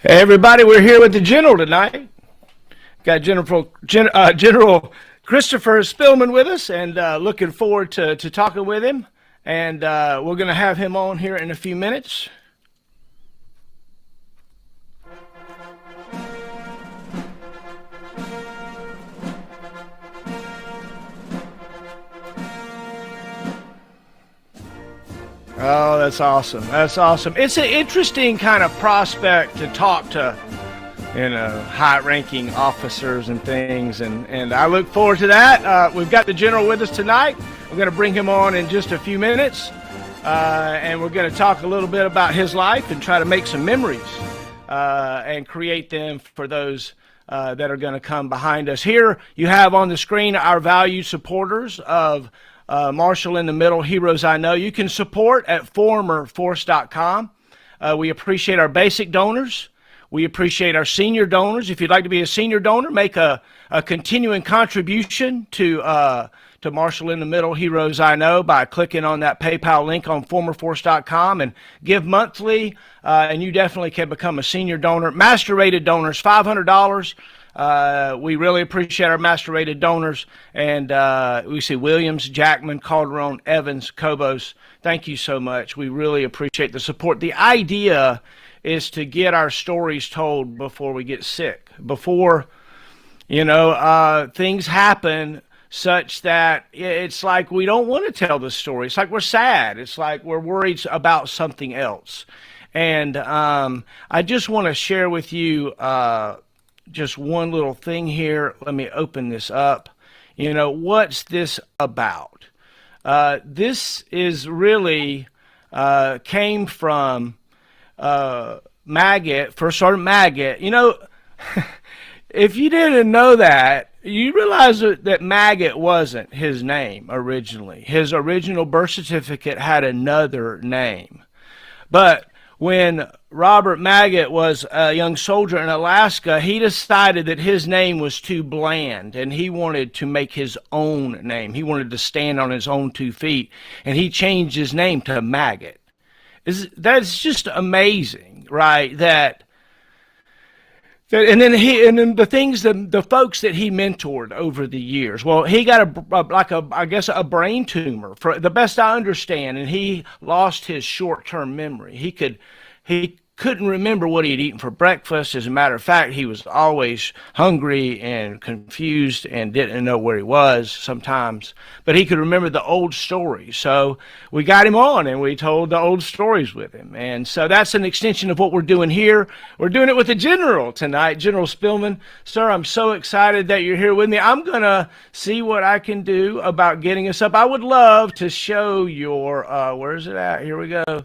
Hey everybody, we're here with the General tonight. Got General Christopher Spillman with us, and looking forward to talking with him. And we're going to have him on here in a few minutes. Oh, that's awesome. That's awesome. It's an interesting kind of prospect to talk to, high-ranking officers and things, and I look forward to that. We've got the General with us tonight. We're going to bring him on in just a few minutes, and we're going to talk a little bit about his life and try to make some memories and create them for those that are going to come behind us. Here you have on the screen our valued supporters of Marshall in the Middle, Heroes I Know. You can support at formerforce.com. We appreciate our basic donors. We appreciate our senior donors. If you'd like to be a senior donor, make a continuing contribution to Marshall in the Middle, Heroes I Know by clicking on that PayPal link on formerforce.com and give monthly, and you definitely can become a senior donor. Master rated donors, $500. We really appreciate our master rated donors, and we see Williams, Jackman, Calderon, Evans, Cobos. Thank you so much. We really appreciate the support. The idea is to get our stories told before we get sick, before things happen such that it's like we don't want to tell the story. It's like we're sad. It's like we're worried about something else. And I just want to share with you just one little thing here. Let me open this up. What's this about? This is really came from Maggot, First Sergeant Maggot. If you didn't know that, you realize that Maggot wasn't his name originally. His original birth certificate had another name. But when Robert Maggot was a young soldier in Alaska, he decided that his name was too bland, and he wanted to make his own name. He wanted to stand on his own 2 feet, and he changed his name to Maggot. That's just amazing, right? And then the things that the folks that he mentored over the years. Well, he got a brain tumor, for the best I understand, and he lost his short-term memory. He couldn't remember what he had eaten for breakfast. As a matter of fact, he was always hungry and confused and didn't know where he was sometimes. But he could remember the old stories. So we got him on and we told the old stories with him. And so that's an extension of what we're doing here. We're doing it with the General tonight, General Spillman. Sir, I'm so excited that you're here with me. I'm going to see what I can do about getting us up. I would love to show your, where is it at? Here we go.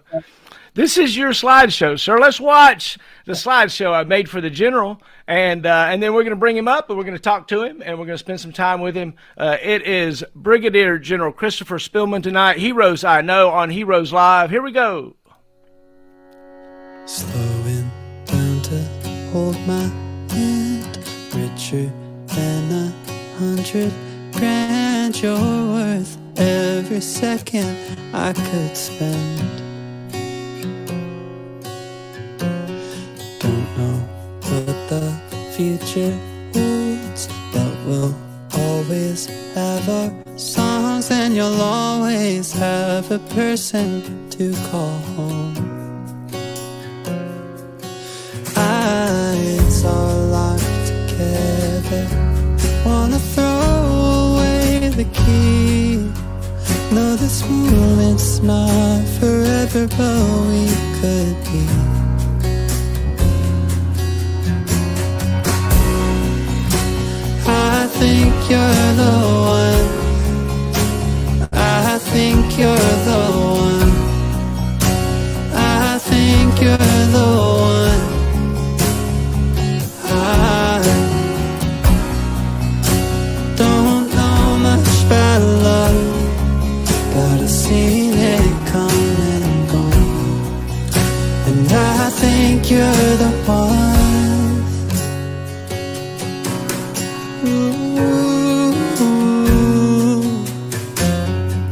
This is your slideshow, sir. Let's watch the slideshow I made for the General, and then we're going to bring him up, and we're going to talk to him, and we're going to spend some time with him. It is Brigadier General Christopher Spillman tonight, Heroes I Know on Heroes Live. Here we go. Slowing down to hold my hand, richer than 100 grand. You're worth every second I could spend. What the future holds, but we'll always have our songs, and you'll always have a person to call home. Eyes are locked together, wanna throw away the key. No, this moment's not forever, but we could be. I think you're the one. I think you're the one. I think you're the one. I don't know much about love, but I've seen it come and gone. And I think you're the one.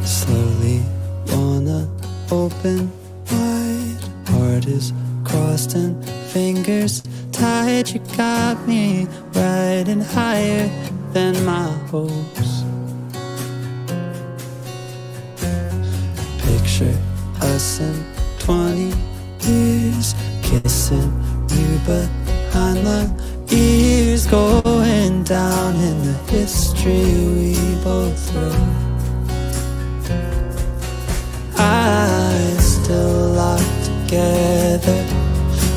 Slowly wanna open wide, heart is crossed and fingers tide, you got me riding higher than my hopes. Picture us in 20 years, kissing you behind the ears, going down in the history we both wrote. Eyes still locked together,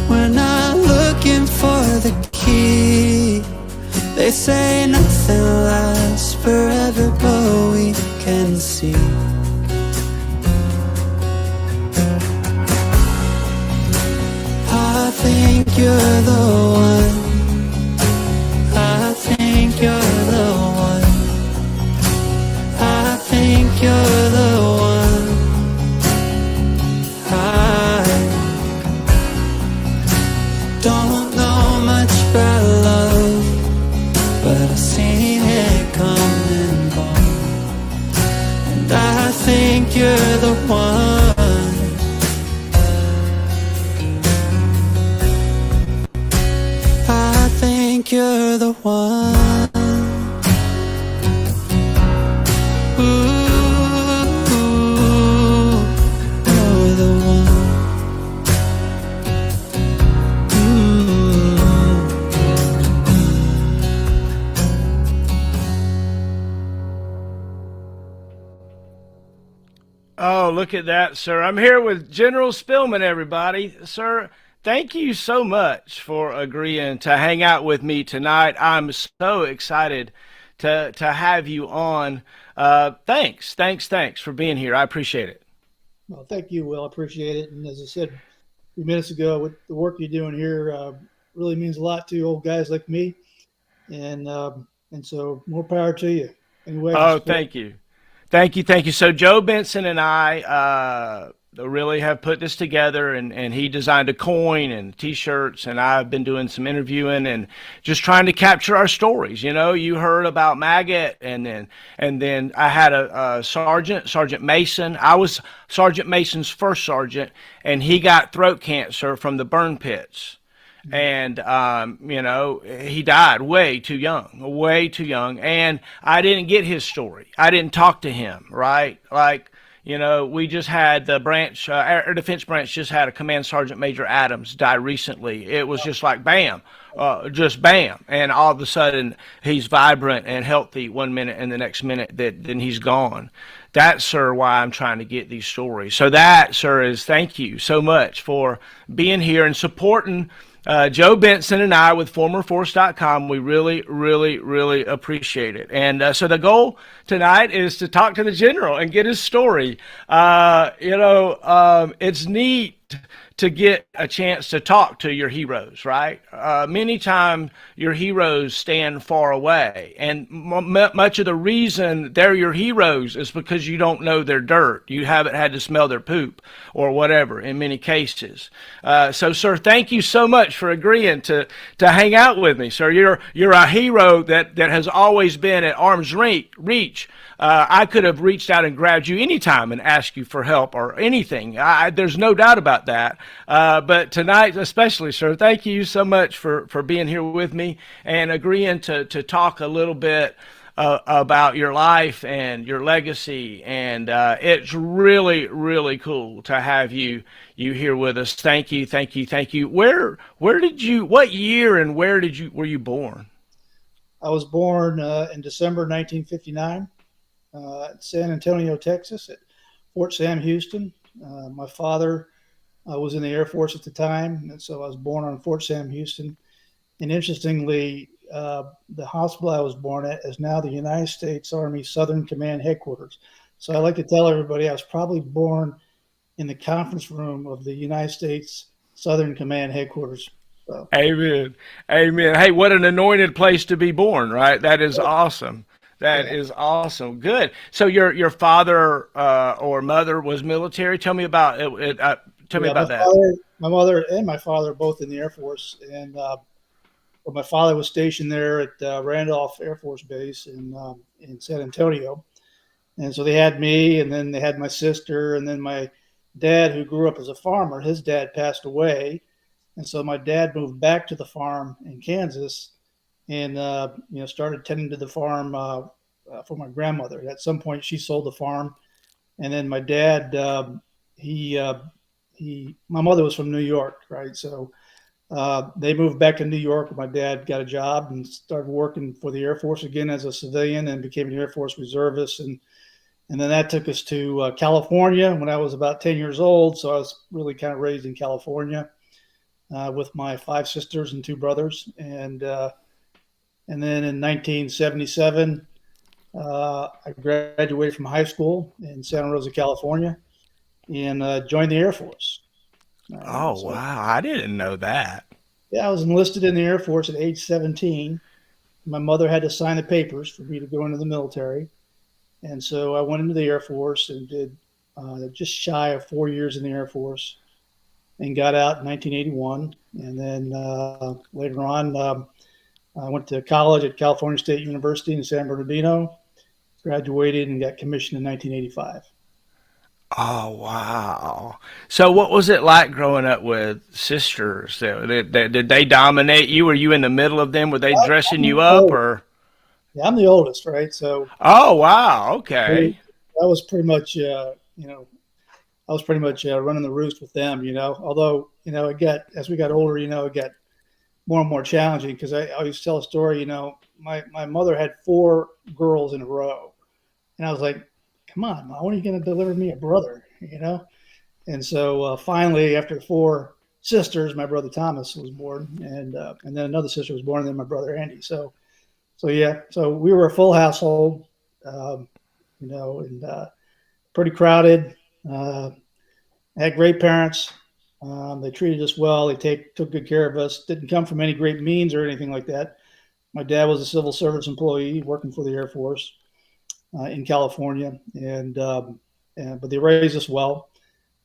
we're not looking for the key. They say nothing lasts forever, but we can see. I think you're the one. I think you're the one. I think you're the one. I don't know much about love, but I've seen it come and go. And I think you're the one. I think you're the one. Ooh, you're the one. Oh, look at that, sir. I'm here with General Spillman, everybody. Sir, thank you so much for agreeing to hang out with me tonight. I'm so excited to have you on. Thanks for being here. I appreciate it. Well, thank you, Will. I appreciate it. And as I said a few minutes ago, with the work you're doing here really means a lot to old guys like me. And so more power to you. Anyway, Oh, thank you. Thank you. So Joe Benson and I really have put this together, and he designed a coin and T-shirts, and I've been doing some interviewing and just trying to capture our stories. You know, you heard about Maggot, and then I had a Sergeant Mason. I was Sergeant Mason's first sergeant, and he got throat cancer from the burn pits. And he died way too young, and I didn't get his story. I didn't talk to him, right? Like, we just had the branch, Air Defense Branch just had a Command Sergeant Major Adams die recently. It was just like bam, just bam, and all of a sudden he's vibrant and healthy one minute, and the next minute then he's gone. That's, sir, why I'm trying to get these stories. So that, sir, is thank you so much for being here and supporting Joe Benson and I with formerforce.com. We really appreciate it. And so the goal tonight is to talk to the general and get his story. It's neat to get a chance to talk to your heroes, right? Many times your heroes stand far away, and much of the reason they're your heroes is because you don't know their dirt. You haven't had to smell their poop or whatever in many cases. So, sir, thank you so much for agreeing to hang out with me, sir. You're a hero that has always been at arm's reach. I could have reached out and grabbed you anytime and asked you for help or anything. There's no doubt about that. But tonight, especially, sir, thank you so much for being here with me and agreeing to talk a little bit about your life and your legacy. And it's really cool to have you here with us. Thank you. What year and were you born? I was born in December 1959. San Antonio, Texas, at Fort Sam Houston. My father was in the Air Force at the time, and so I was born on Fort Sam Houston. And interestingly, the hospital I was born at is now the United States Army Southern Command Headquarters. So I like to tell everybody I was probably born in the conference room of the United States Southern Command Headquarters. So. Amen. Hey, what an anointed place to be born, right? That is awesome. That is awesome. Good. So your father or mother was military. Tell me about it. Tell me about that. My mother and my father are both in the Air Force, and my father was stationed there at Randolph Air Force Base in San Antonio, and so they had me, and then they had my sister, and then my dad, who grew up as a farmer. His dad passed away, And so my dad moved back to the farm in Kansas and, started tending to the farm for my grandmother. At some point, she sold the farm. And then my dad, he, uh, my mother was from New York, right? So they moved back to New York. My dad got a job and started working for the Air Force again as a civilian and became an Air Force reservist. And then that took us to California when I was about 10 years old. So I was really kind of raised in California with my 5 sisters and 2 brothers. And then in 1977, I graduated from high school in Santa Rosa, California, and joined the Air Force. Oh, So wow. I didn't know that. yeah, I was enlisted in the Air Force at age 17. My mother had to sign the papers for me to go into the military. And so I went into the Air Force and did just shy of 4 years in the Air Force and got out in 1981. And then later on, I went to college at California State University in San Bernardino, graduated, and got commissioned in 1985. Oh, wow. So what was it like growing up with sisters? Did they dominate you? Were you in the middle of them? Were they dressing you up or? Yeah, I'm the oldest, right? So Oh, wow. Okay. I was pretty much, I was pretty much running the roost with them, Although, it got as we got older, it got more and more challenging because I always tell a story. My mother had 4 girls in a row, and I was like, "Come on, Mom, when are you going to deliver me a brother?" And so finally, after 4 sisters, my brother Thomas was born, and then another sister was born, and then my brother Andy. So yeah, so we were a full household, um, and pretty crowded. Uh, had great parents. They treated us well. They took good care of us. Didn't come from any great means or anything like that. My dad was a civil service employee working for the Air Force in California, but they raised us well.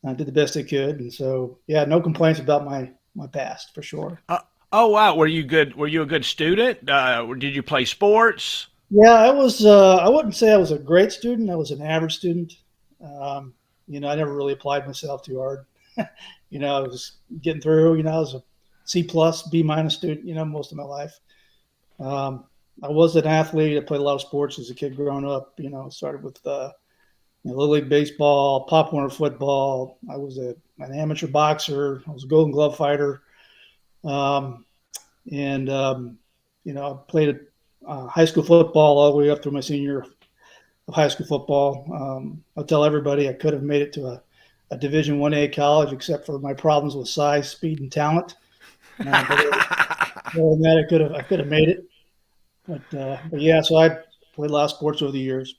Did the best they could, and so yeah, no complaints about my past for sure. Uh, oh, wow. Were you good? Were you a good student? Did you play sports? Yeah, I was. I wouldn't say I was a great student. I was an average student. Um, I never really applied myself too hard. I was getting through. I was a C plus, B minus student. Most of my life. Um, I was an athlete. I played a lot of sports as a kid growing up. Started with Little League baseball, Pop Warner football. I was an amateur boxer. I was a Golden Glove fighter. Um, and I played high school football all the way up through my senior year of high school football. I'll tell everybody I could have made it to a Division 1A college, except for my problems with size, speed, and talent. But other than that, I could have made it. But yeah, so I played a lot of sports over the years.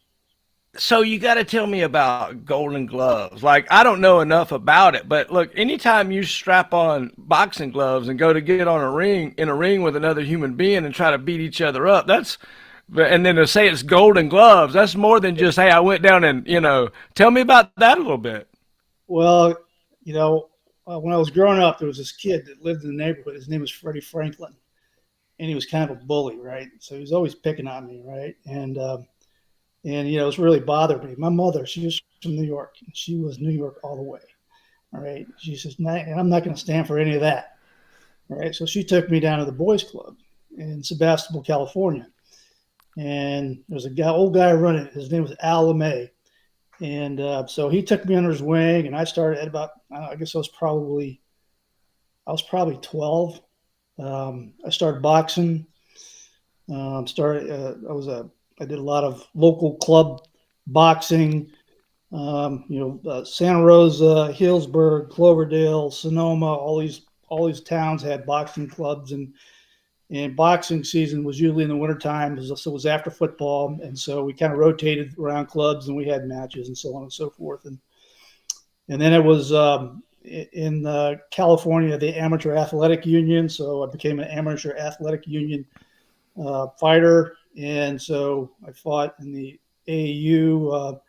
So you got to tell me about Golden Gloves. Like I don't know enough about it, but look, anytime you strap on boxing gloves and go to get on a ring with another human being and try to beat each other up, and then to say it's Golden Gloves, that's more than just hey, I went down and tell me about that a little bit. Well, when I was growing up, there was this kid that lived in the neighborhood. His name was Freddie Franklin, and he was kind of a bully, right? So he was always picking on me, right? And it was really bothered me. My mother, she was from New York, and she was New York all the way. All right. She says, "Nah, and I'm not going to stand for any of that." All right. So she took me down to the boys club in Sebastopol, California. And there was old guy running it. His name was Al LeMay. And so he took me under his wing, and I started at about, I guess I was probably 12. I started boxing. I did a lot of local club boxing. Santa Rosa, Hillsburg, Cloverdale, Sonoma, all these towns had boxing clubs, and boxing season was usually in the wintertime, so it was after football, and so we kind of rotated around clubs and we had matches and so on and so forth, and then it was in California, the Amateur Athletic Union, so I became an Amateur Athletic Union fighter, and so I fought in the AAU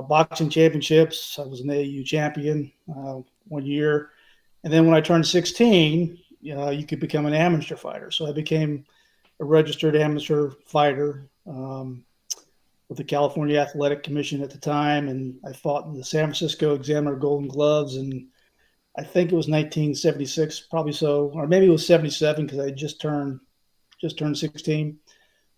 boxing championships. I was an AAU champion 1 year. And then when I turned 16, you could become an amateur fighter. So I became a registered amateur fighter with the California Athletic Commission at the time. And I fought in the San Francisco Examiner Golden Gloves I think it was 1976, probably so, or maybe it was 77 because I just turned 16.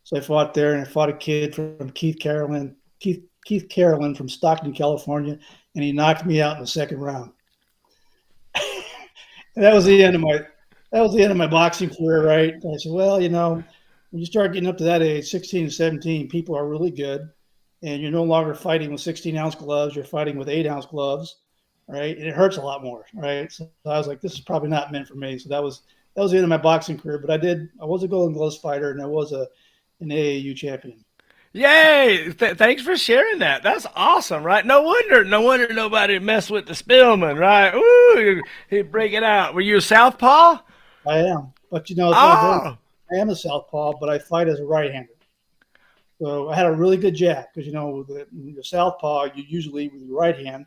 So I fought there, and I fought a kid from Keith Carolyn from Stockton, California, and he knocked me out in the second round. And that was the end of my boxing career, right? And I said, well, when you start getting up to that age, 16 and 17, people are really good, and you're no longer fighting with 16-ounce gloves. You're fighting with 8-ounce gloves, right? And it hurts a lot more, right? So I was like, this is probably not meant for me. So that was the end of my boxing career. But I was a Golden Gloves fighter, and I was an AAU champion. Yay! Thanks for sharing that. That's awesome, right? No wonder nobody messed with the Spillman, right? Ooh, he'd break it out. Were you a southpaw? I am, but it's not very. Oh, I am a southpaw, but I fight as a right-hander. So I had a really good jab because the southpaw you usually lead with your right hand,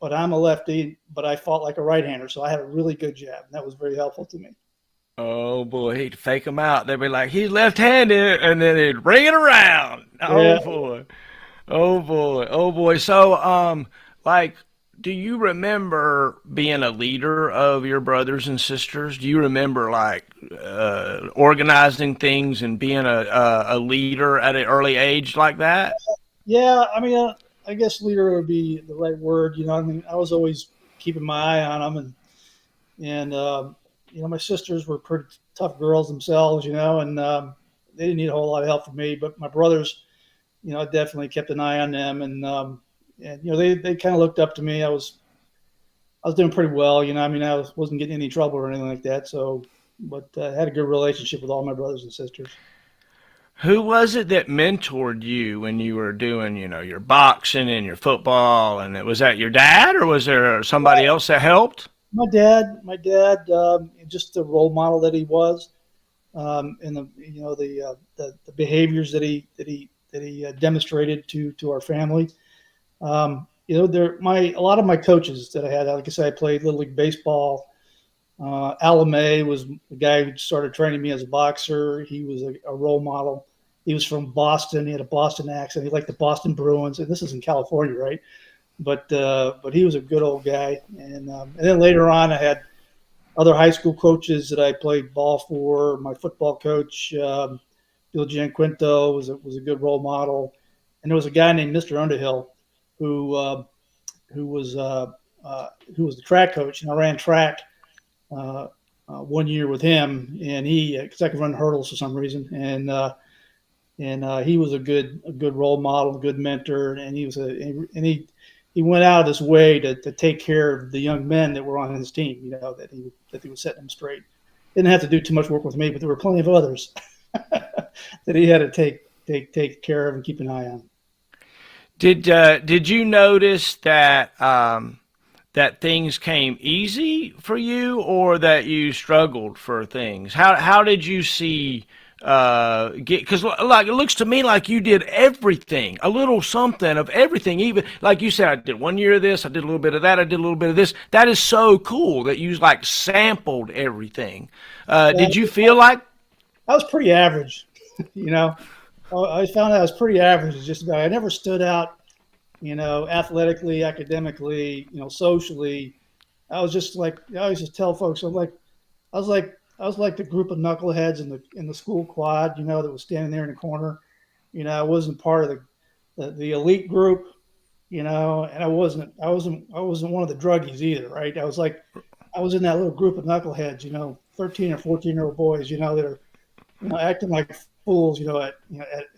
but I'm a lefty, but I fought like a right-hander, so I had a really good jab, and that was very helpful to me. oh boy, he'd fake him out. They'd be like, he's left-handed, and then they'd bring it around. Oh Yeah, boy, oh boy, oh boy. So, like, do you remember being a leader of your brothers and sisters? Do you remember like organizing things and being a leader at an early age like that? yeah. I mean, I guess leader would be the right word. I mean, I was always keeping my eye on them, and my sisters were pretty tough girls themselves, and they didn't need a whole lot of help from me. But my brothers, I definitely kept an eye on them, and they kind of looked up to me. I was doing pretty well, I mean, wasn't getting any trouble or anything like that. So, but I had a good relationship with all my brothers and sisters. Who was it that mentored you when you were doing, your boxing and your football? And was that your dad, or was there somebody else that helped? My dad, just the role model that he was, and the behaviors that he demonstrated to our family. A lot of my coaches that I had, like I said, I played Little League Baseball. Alan May was the guy who started training me as a boxer. He was a role model. He was from Boston. He had a Boston accent. He liked the Boston Bruins, and this is in California, right? But he was a good old guy. And then later on, I had other high school coaches that I played ball for. My football coach, Bill Gianquinto, was a good role model. And there was a guy named Mr. Underhill who who was who was the track coach, and I ran track 1 year with him, and because I could run hurdles for some reason, and he was a good role model, a good mentor, and he went out of his way to take care of the young men that were on his team. That he was setting them straight. Didn't have to do too much work with me, but there were plenty of others that he had to take care of and keep an eye on. Did you notice that that things came easy for you, or that you struggled for things? How did you see because like it looks to me like you did everything, a little something of everything. Even like you said, I did 1 year of this, I did a little bit of that, I did a little bit of this. That is so cool that you like sampled everything. Did you feel like I was pretty average, you know. I found out I was pretty average. Just about. I never stood out, athletically, academically, socially. I was just like I always just tell folks. I was like the group of knuckleheads in the school quad, that was standing there in the corner. I wasn't part of the elite group, and I wasn't one of the druggies either, right? I was in that little group of knuckleheads, 13 or 14-year-old boys, that are acting like fools,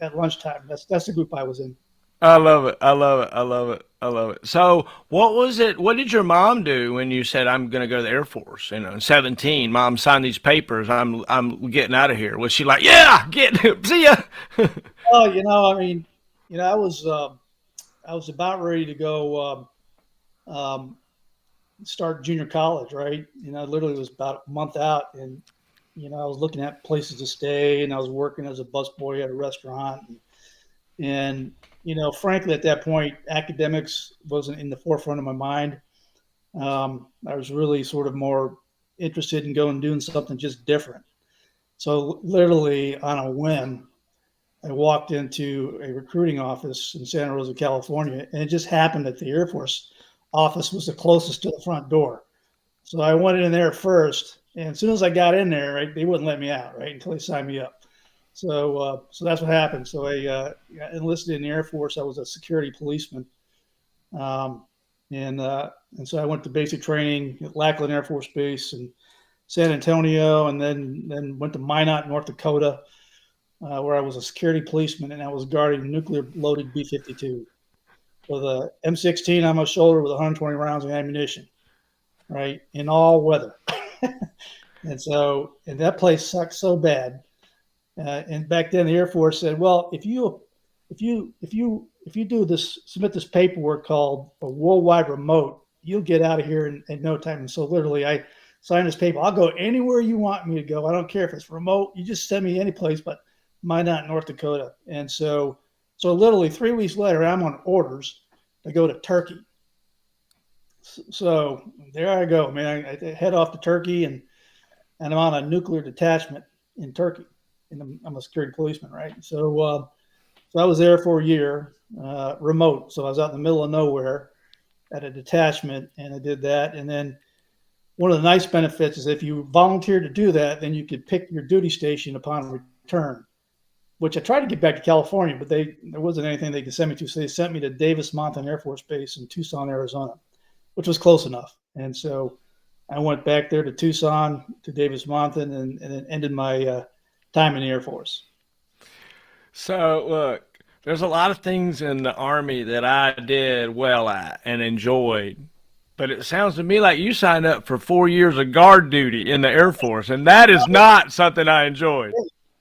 at lunchtime. That's the group I was in. I love it. I love it. I love it. I love it. So, what was it? What did your mom do when you said, "I'm going to go to the Air Force"? 17, Mom, sign these papers. I'm getting out of here. Was she like, "Yeah, get see ya"? Oh, I mean, I was about ready to go start junior college, right? Literally was about a month out, and I was looking at places to stay, and I was working as a busboy at a restaurant, and frankly, at that point, academics wasn't in the forefront of my mind. I was really sort of more interested in going and doing something just different. So, literally on a whim, I walked into a recruiting office in Santa Rosa, California, and it just happened that the Air Force office was the closest to the front door. So I went in there first, and as soon as I got in there, right, they wouldn't let me out, right, until they signed me up. So that's what happened. So I got enlisted in the Air Force. I was a security policeman, um, and so I went to basic training at Lackland Air Force Base and San Antonio, and then went to Minot, North Dakota, where I was a security policeman, and I was guarding nuclear loaded B-52 with a M16 on my shoulder with 120 rounds of ammunition, right, in all weather. And that place sucked so bad. And back then, the Air Force said, "Well, if you do this, submit this paperwork called a worldwide remote, you'll get out of here in no time." And so, literally, I signed this paper. I'll go anywhere you want me to go. I don't care if it's remote. You just send me any place, but Minot, North Dakota. And so literally 3 weeks later, I'm on orders to go to Turkey. So there I go, man. I head off to Turkey, and I'm on a nuclear detachment in Turkey. And I'm a security policeman, right? So I was there for a year, remote. So I was out in the middle of nowhere at a detachment, and I did that. And then one of the nice benefits is if you volunteer to do that, then you could pick your duty station upon return, which I tried to get back to California, but there wasn't anything they could send me to. So they sent me to Davis-Monthan Air Force Base in Tucson, Arizona, which was close enough. And so I went back there to Tucson, to Davis-Monthan, and then ended my time in the Air Force. So, look, there's a lot of things in the Army that I did well at and enjoyed. But it sounds to me like you signed up for 4 years of guard duty in the Air Force, and that is not something I enjoyed.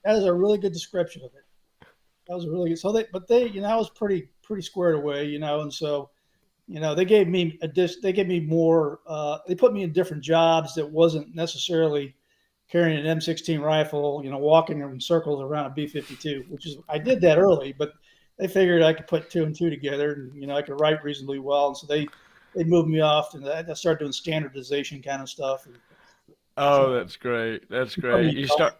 That is a really good description of it. That was a really good. I was pretty squared away, and so, they gave me more. They put me in different jobs that wasn't necessarily carrying an M16 rifle, walking in circles around a B-52, which is I did that early, but they figured I could put two and two together, and I could write reasonably well, and so they moved me off, and I started doing standardization kind of stuff. And Oh, that's great. That's great. You start.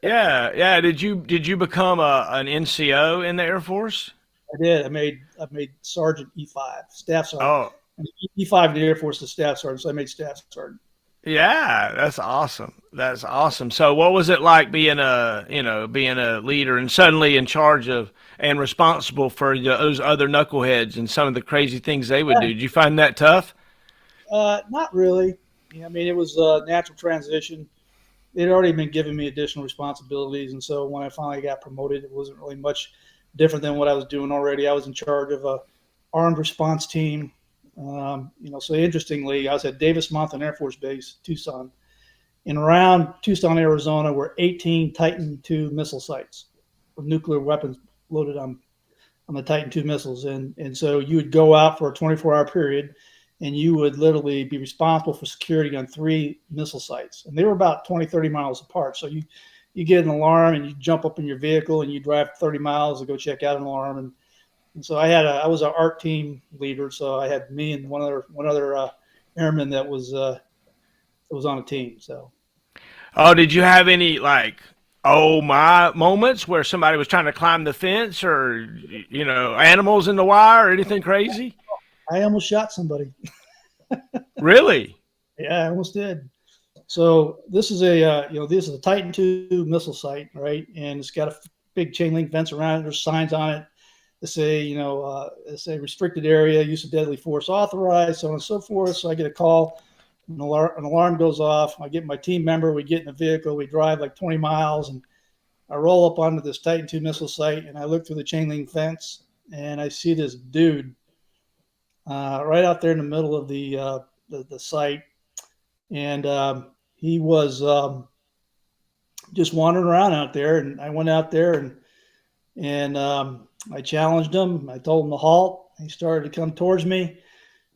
Yeah, yeah. Did you become an NCO in the Air Force? I did. I made Sergeant E5, Staff Sergeant. Oh, And E5 in the Air Force is Staff Sergeant, so I made Staff Sergeant. yeah. That's awesome. That's awesome. So, what was it like being a leader and suddenly in charge of and responsible for those other knuckleheads and some of the crazy things they would do? Did you find that tough? Not really. Yeah, I mean, it was a natural transition. They'd already been giving me additional responsibilities, and so when I finally got promoted, it wasn't really much different than what I was doing already. I was in charge of a armed response team. So interestingly, I was at Davis-Monthan Air Force Base, Tucson. And around Tucson, Arizona, were 18 Titan II missile sites with nuclear weapons loaded on the Titan II missiles. And so you would go out for a 24-hour period, and you would literally be responsible for security on 3 missile sites. And they were about 20, 30 miles apart. So you get an alarm, and you jump up in your vehicle, and you drive 30 miles to go check out an alarm. And so I was an art team leader. So I had me and one other airman that was on a team. So. Oh, did you have any oh my moments where somebody was trying to climb the fence or animals in the wire or anything crazy? I almost shot somebody. Really? Yeah, I almost did. So this is a Titan II missile site, right? And it's got a big chain link fence around it. There's signs on it that say restricted area, use of deadly force authorized, so on and so forth. So I get a call, an alarm goes off. I get my team member. We get in the vehicle. We drive like 20 miles, and I roll up onto this Titan II missile site, and I look through the chain link fence, and I see this dude right out there in the middle of the site, and he was just wandering around out there. And I went out there and I challenged him. I told him to halt. He started to come towards me.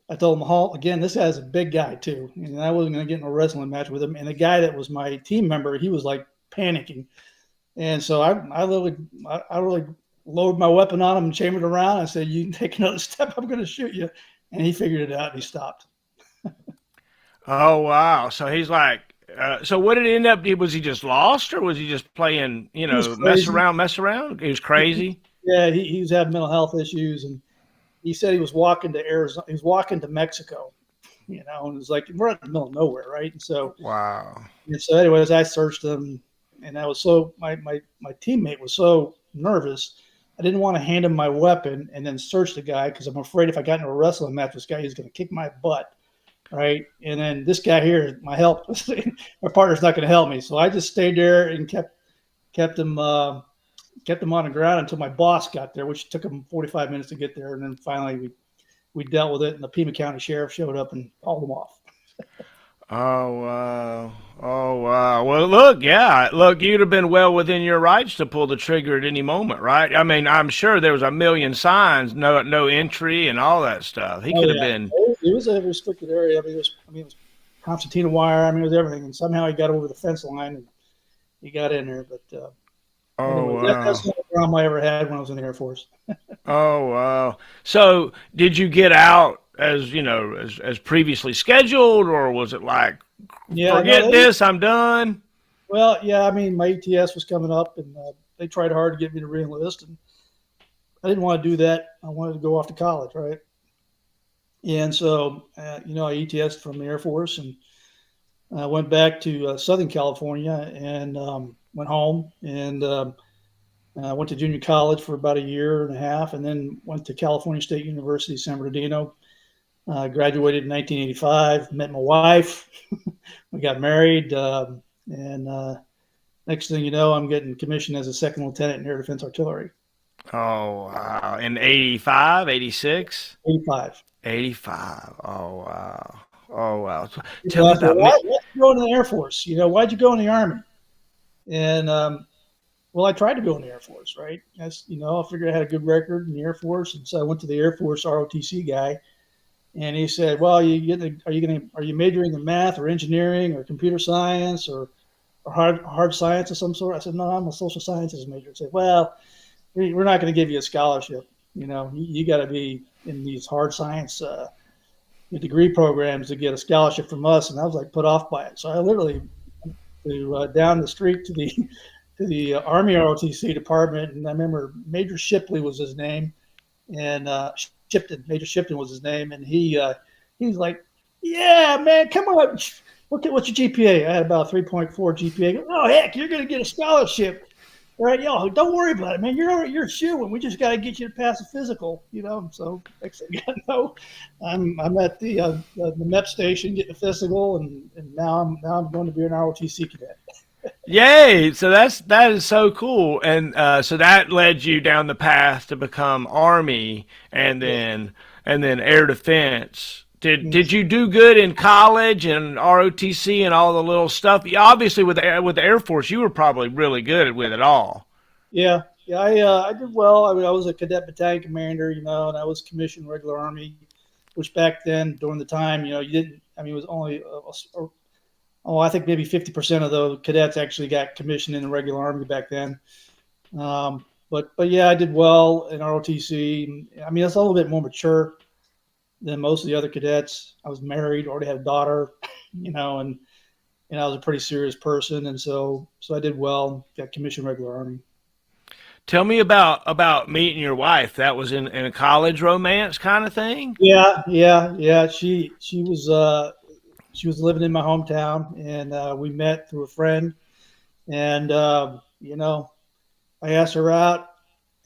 I told him to halt. Again, this guy's a big guy too, and I wasn't going to get in a wrestling match with him. And the guy that was my team member, he was like panicking. And so I really loaded my weapon on him and chambered around. I said, "You take another step, I'm going to shoot you." And he figured it out, and he stopped. Oh wow! So he's like, so what did it end up? Was he just lost, or was he just playing? He was Mess crazy. around, mess around. He was crazy. Yeah, he was having mental health issues, and he said he was walking to Arizona. He was walking to Mexico, and it's like we're in the middle of nowhere, right? Wow. And so anyways, I searched them, and I was so my teammate was so nervous. I didn't want to hand him my weapon and then search the guy because I'm afraid if I got into a wrestling match, this guy is going to kick my butt, right? And then this guy here, my help, my partner's not going to help me, so I just stayed there and kept him kept him on the ground until my boss got there, which took him 45 minutes to get there, and then finally we dealt with it, and the Pima County Sheriff showed up and hauled him off. Oh wow. Oh wow. Well, look, yeah, look, you'd have been well within your rights to pull the trigger at any moment, right? I mean, I'm sure there was a million signs, no entry and all that stuff. He Oh could have yeah, been. it was a restricted area. It was concertina wire. I mean, it was everything. And somehow he got over the fence line and he got in there. But Oh anyway, that's wow. the only problem I ever had when I was in the Air Force. Oh wow. So, did you get out as as previously scheduled, or was it like, Yeah, no, forget this, I'm done? well, yeah. I mean, my ETS was coming up, and they tried hard to get me to reenlist, and I didn't want to do that. I wanted to go off to college, right? And so, I ETS from the Air Force, and I went back to Southern California and went home and went to junior college for about a year and a half, and then went to California State University, San Bernardino. Graduated in 1985. Met my wife. We got married, and next thing you know, I'm getting commissioned as a second lieutenant in Air Defense Artillery. Oh wow. In 85, 86, 85. 85. Oh wow. Oh wow. People Tell me ask me, about me. why'd you go into the Air Force? Why'd you go in the Army? And well, I tried to go in the Air Force, right? I figured I had a good record in the Air Force, and so I went to the Air Force ROTC guy, and he said, "Well, are you majoring in math or engineering or computer science or hard science of some sort?" I said, "No, I'm a social sciences major." He said, "Well, we're not going to give you a scholarship. You got to be in these hard science degree programs to get a scholarship from us." And I was like put off by it, so I literally to down the street to the to the Army ROTC department, and I remember Major Shipley was his name, and Major Shipton was his name, and he's like, "Yeah, man, come on, what's your GPA?" I had about a 3.4 GPA. Goes, "Oh heck, you're gonna get a scholarship." All right, y'all, don't worry about it, man. You're a shoo, and we just got to get you to pass a physical. So next thing you know, I'm at the MEP station getting a physical, and now I'm going to be an ROTC cadet. Yay! So that is so cool, and so that led you down the path to become Army, Yeah. and then Air Defense. Did you do good in college and ROTC and all the little stuff? Obviously, with the Air Force, you were probably really good with it all. Yeah. I did well. I mean, I was a cadet battalion commander, and I was commissioned regular Army, which back then during the time, you didn't. I mean, it was only I think maybe 50% of the cadets actually got commissioned in the regular Army back then. But yeah, I did well in ROTC. I mean, it's a little bit more mature than most of the other cadets. I was married, already had a daughter, and I was a pretty serious person, and so I did well. Got commissioned regular Army. Tell me about meeting your wife. That was in a college romance kind of thing. Yeah. She was living in my hometown, and we met through a friend, and I asked her out,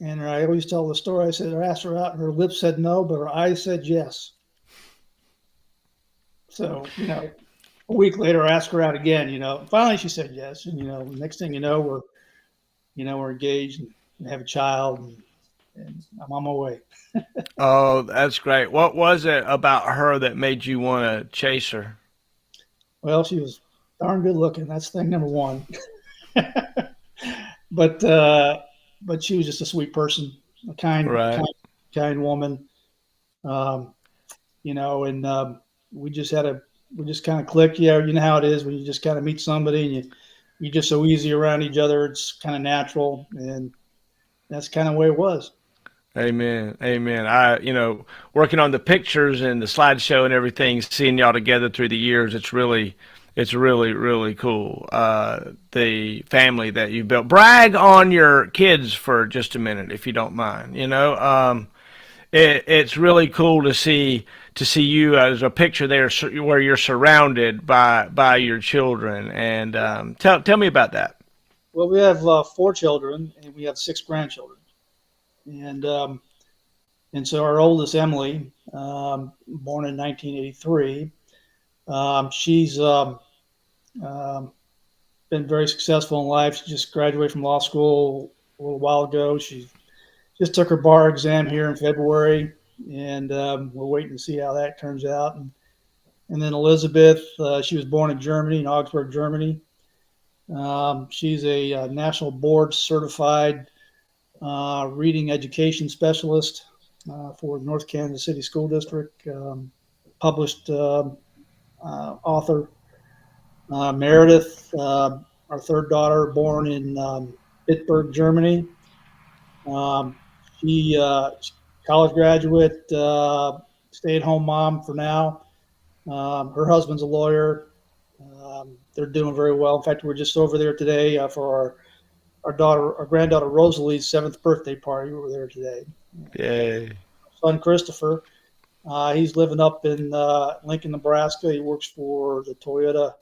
and I always tell the story. I said I asked her out, and her lips said no, but her eyes said yes. So a week later, I asked her out again. Finally she said yes, and next thing you know, we're engaged and have a child, and I'm on my way. Oh, that's great. What was it about her that made you want to chase her? Well, she was darn good looking. That's thing number one. But she was just a sweet person, a Right. kind woman. Um, and we just kind of clicked. Yeah, you know how it is when you just kind of meet somebody and you're just so easy around each other. It's kind of natural, and that's kind of the way it was. Amen. Amen. Working on the pictures and the slideshow and everything, seeing y'all together through the years, it's really, really cool. The family that you built. Brag on your kids for just a minute, if you don't mind. It's really cool to see to see you as a picture there where you're surrounded by your children. And tell me about that. Well, we have 4 children and we have 6 grandchildren, and so our oldest Emily, born in 1983, she's um, been very successful in life. She just graduated from law school a little while ago. She just took her bar exam here in February, and we're waiting to see how that turns out. And then Elizabeth, she was born in Germany, in Augsburg, Germany. She's a national board certified reading education specialist for North Kansas City School District, published author. Meredith, our third daughter, born in Bitburg, Germany. Um, she's college graduate, stay-at-home mom for now. Her husband's a lawyer. They're doing very well. In fact, we're just over there today for our granddaughter Rosalie's 7th birthday party. We were there today. Yay. Son Christopher, he's living up in Lincoln, Nebraska. He works for the Toyota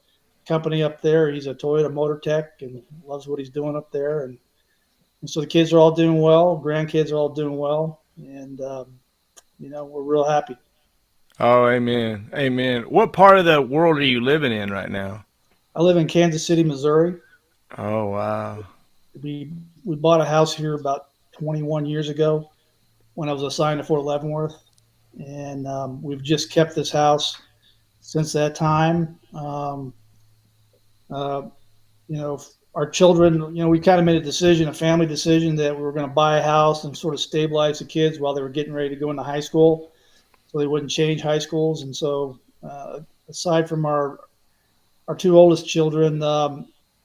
company up there. He's a Toyota motor tech and loves what he's doing up there. And so the kids are all doing well. Grandkids are all doing well. And, we're real happy. Oh, amen. Amen. What part of the world are you living in right now? I live in Kansas City, Missouri. Oh, wow. We bought a house here about 21 years ago when I was assigned to Fort Leavenworth. And we've just kept this house since that time. Uh, our children, we kind of made a family decision that we were going to buy a house and sort of stabilize the kids while they were getting ready to go into high school so they wouldn't change high schools. And so, aside from our 2 oldest children,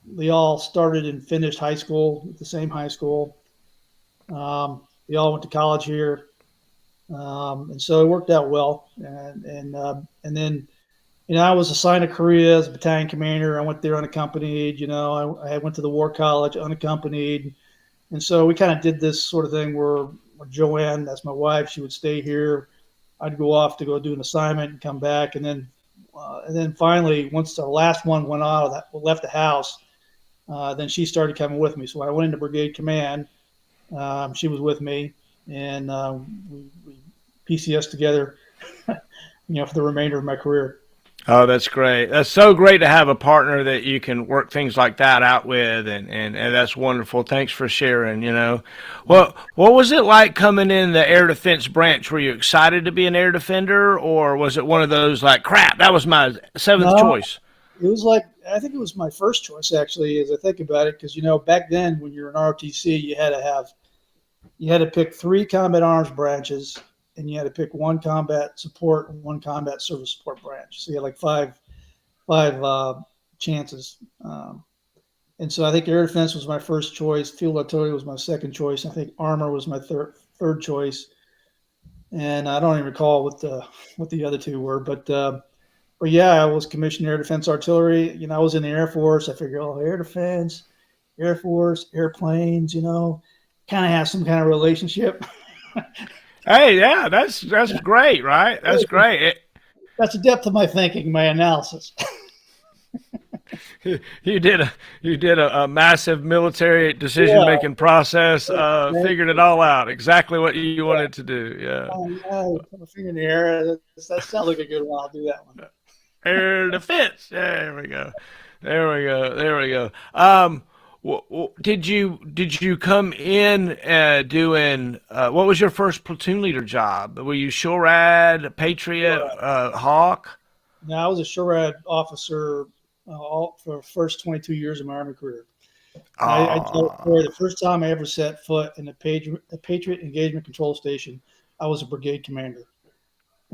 they all started and finished high school at the same high school. They all went to college here. And so it worked out well. And then, I was assigned to Korea as a battalion commander. I went there unaccompanied. I went to the War College unaccompanied. And so we kind of did this sort of thing where Joanne, that's my wife, she would stay here. I'd go off to go do an assignment and come back. And then finally, once the last one went out, left the house, then she started coming with me. So when I went into brigade command, she was with me, and we PCS together, for the remainder of my career. Oh, that's great. That's so great to have a partner that you can work things like that out with, and that's wonderful. Thanks for sharing, Well, what was it like coming in the air defense branch? Were you excited to be an air defender, or was it one of those like, crap, that was my 7th choice? It was I think it was my first choice, actually, as I think about it, because, back then when you're an ROTC, you had to pick 3 combat arms branches, and you had to pick 1 combat support and 1 combat service support branch. So you had like five chances. And so I think air defense was my first choice. Field artillery was my second choice. I think armor was my third choice. And I don't even recall what the other 2 were, but yeah, I was commissioned air defense artillery. I was in the Air Force. I figured, air defense, Air Force, airplanes, kind of have some kind of relationship. Hey, yeah, that's great, right? That's great. That's the depth of my thinking, my analysis. You did a massive military decision making process. Figured it all out, exactly what you wanted to do. Yeah. Put my finger in the air. That sounds like a good one. I'll do that one. Air defense. There we go. Did you come in doing what was your first platoon leader job? Were you SHORAD, Patriot, Hawk? No, I was a SHORAD officer all for the first 22 years of my Army career. I tell you, the first time I ever set foot in the Patriot Engagement Control Station, I was a brigade commander.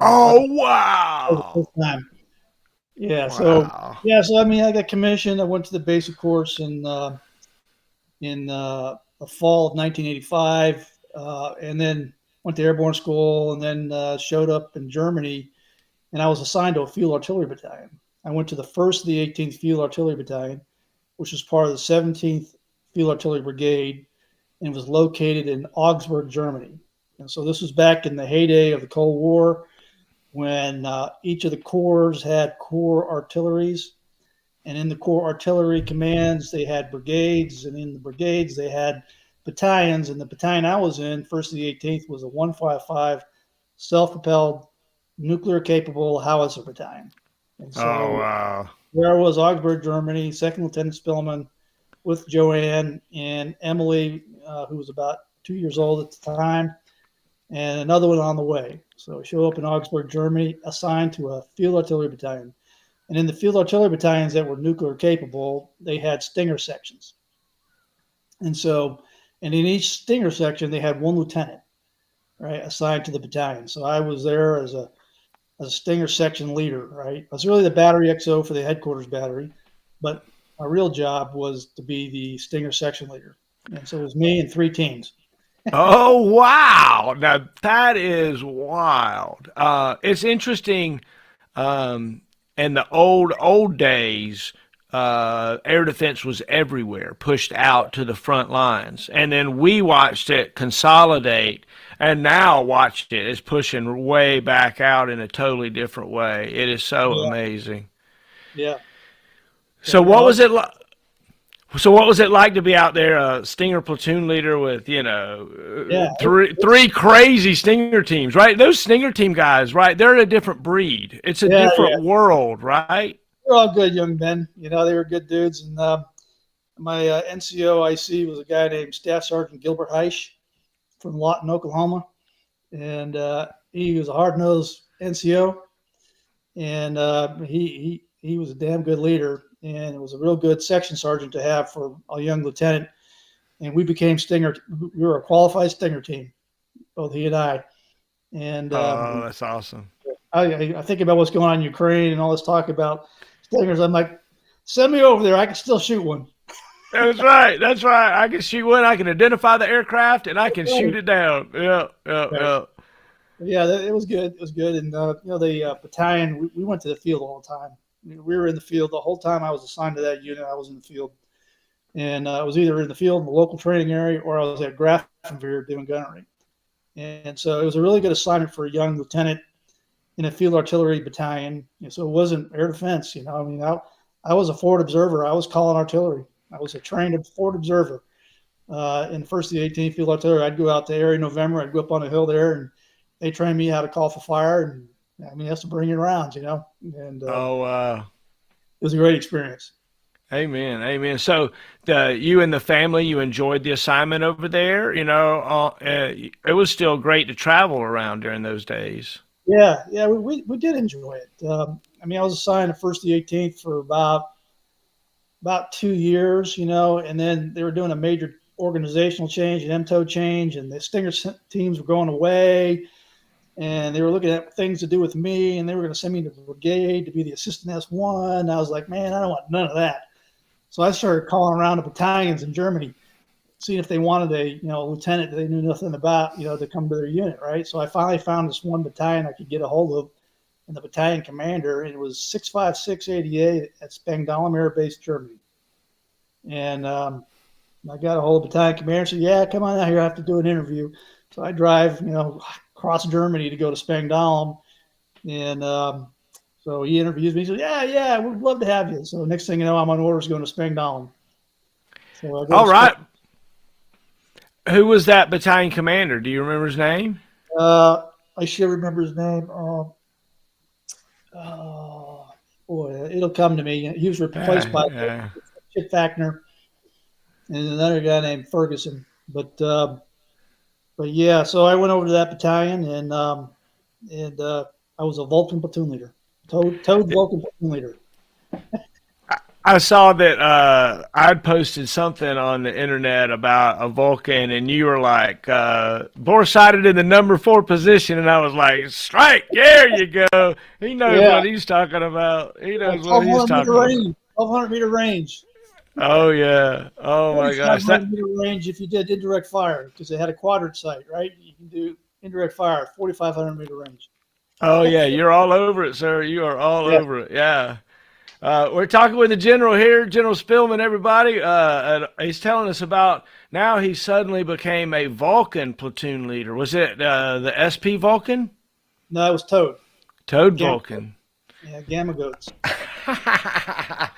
Oh, wow! That was the first time. Yeah. Wow. So I got commissioned. I went to the basic course in the fall of 1985, and then went to airborne school, and then showed up in Germany, and I was assigned to a field artillery battalion. I went to the 1st of the 18th Field Artillery Battalion, which was part of the 17th Field Artillery Brigade, and was located in Augsburg, Germany. And so this was back in the heyday of the Cold War. when each of the corps had corps artilleries. And in the corps artillery commands, they had brigades. And in the brigades, they had battalions. And the battalion I was in, 1st of the 18th, was a 155 self-propelled, nuclear-capable howitzer battalion. And Oh, so wow. there I was, Augsburg, Germany, 2nd Lieutenant Spillman with Joanne and Emily, who was about 2 years old at the time, and another one on the way. So we show up in Augsburg, Germany, assigned to a field artillery battalion. And in the field artillery battalions that were nuclear capable, they had Stinger sections. And so, and in each Stinger section, they had one lieutenant, right, assigned to the battalion. So I was there as a Stinger section leader, right? I was really the battery XO for the headquarters battery, but my real job was to be the Stinger section leader. And so it was me and 3 teams. Oh, wow. Now that is wild. It's interesting. In the old days, air defense was everywhere, pushed out to the front lines. And then we watched it consolidate, and now watched it. It's pushing way back out in a totally different way. It is so Yeah. amazing. Yeah. So what was it like? So what was it like to be out there, a Stinger platoon leader with, Yeah. three crazy Stinger teams, right? Those Stinger team guys, right? They're a different breed. It's a different world, right? They're all good young men. They were good dudes. And my NCO IC was a guy named Staff Sergeant Gilbert Heisch from Lawton, Oklahoma. And he was a hard-nosed NCO. And he was a damn good leader. And it was a real good section sergeant to have for a young lieutenant. And we became Stinger. We were a qualified Stinger team, both he and I. And That's awesome. I think about what's going on in Ukraine and all this talk about Stingers. I'm like, send me over there. I can still shoot one. That's right. That's right. I can shoot one. I can identify the aircraft, and I can shoot it down. Yeah. Yeah, it was good. It was good. And, the battalion, we went to the field all the time. We were in the field the whole time I was assigned to that unit. I was in the field. And I was either in the field in the local training area or I was at Grafenwehr doing gunnery. And so it was a really good assignment for a young lieutenant in a field artillery battalion. So it wasn't air defense. I was a forward observer. I was calling artillery. I was a trained forward observer in 1st of the 18th Field Artillery. I'd go out there in November. I'd go up on a hill there, and they trained me how to call for fire. And that's to bring it around, And Oh, wow. It was a great experience. Amen. So you and the family, you enjoyed the assignment over there. It was still great to travel around during those days. Yeah, we did enjoy it. I was assigned to 1st of the 18th for about 2 years, and then they were doing a major organizational change, an MTO change, and the Stinger teams were going away, and they were looking at things to do with me, and they were going to send me to the brigade to be the assistant S1. I was like, man, I don't want none of that. So I started calling around the battalions in Germany, seeing if they wanted a lieutenant that they knew nothing about, to come to their unit, right? So I finally found this one battalion I could get a hold of, and the battalion commander, and it was 65688 at Spangdahlem Air Base, Germany. And I got a hold of the battalion commander and said, yeah, come on out here, I have to do an interview. So I drive, across Germany to go to Spangdahlem. And so he interviews me. He said, yeah, we'd love to have you. So next thing you know, I'm on orders going to Spangdahlem. So all right. Who was that battalion commander? Do you remember his name? I should remember his name. Boy, it'll come to me. He was replaced by Chip Fackner and another guy named Ferguson. But yeah, so I went over to that battalion and I was a Vulcan platoon leader, Toad Vulcan platoon leader. I saw that I'd posted something on the internet about a Vulcan, and you were like, bore sighted in the number 4 position, and I was like, strike, there you go. He knows what he's talking about. He knows what he's talking about. 1,200 meter range. Oh, yeah. Oh, my gosh. 1,200 meter range if you did indirect fire, because they had a quadrant sight, right? You can do indirect fire, 4,500 meter range. Oh, yeah. You're all over it, sir. You are all over it. Yeah. We're talking with the general here, General Spillman, everybody. He's telling us about now he suddenly became a Vulcan platoon leader. Was it the SP Vulcan? No, it was Toad. Toad Gamma, Vulcan. yeah, gamma goats. I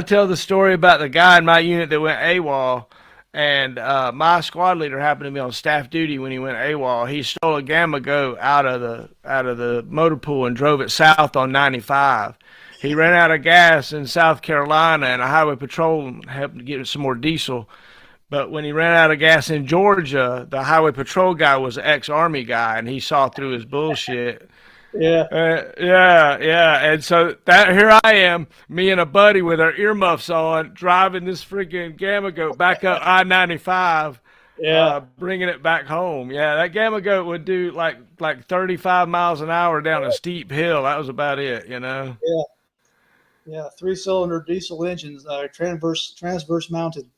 tell the story about the guy in my unit that went AWOL, and my squad leader happened to be on staff duty when he went AWOL. He stole a gamma goat out of the motor pool and drove it south on 95. He ran out of gas in South Carolina, and a highway patrol helped to get some more diesel. But when he ran out of gas in Georgia, the highway patrol guy was an ex-army guy, and he saw through his bullshit. Yeah, Yeah. And so that here I am, me and a buddy with our earmuffs on, driving this freaking Gamma Goat back up I-95, yeah, bringing it back home. Yeah, that Gamma Goat would do like 35 miles an hour down a steep hill. That was about it, you know. yeah, yeah. 3-cylinder diesel engines, transverse mounted.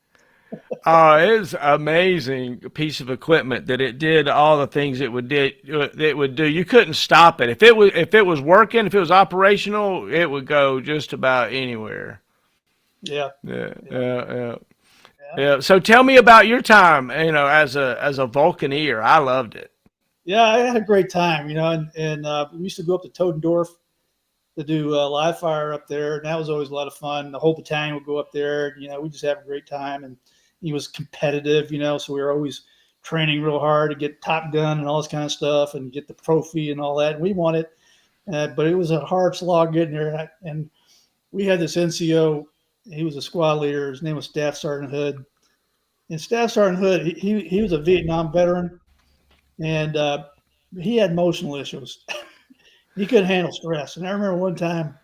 Oh, it was amazing piece of equipment that it did all the things it would do. You couldn't stop it. If it was working, if it was operational, it would go just about anywhere. Yeah, Yeah, yeah, yeah, yeah. yeah. Yeah. So tell me about your time, as a Vulcaneer. I loved it. Yeah, I had a great time, and we used to go up to Todendorf to do live fire up there, and that was always a lot of fun. The whole battalion would go up there, we just have a great time, and he was competitive, so we were always training real hard to get Top Gun and all this kind of stuff, and get the trophy and all that. And we won it, but it was a hard slog getting there. And we had this NCO. He was a squad leader. His name was Staff Sergeant Hood. And Staff Sergeant Hood, he was a Vietnam veteran, and he had emotional issues. He couldn't handle stress. And I remember one time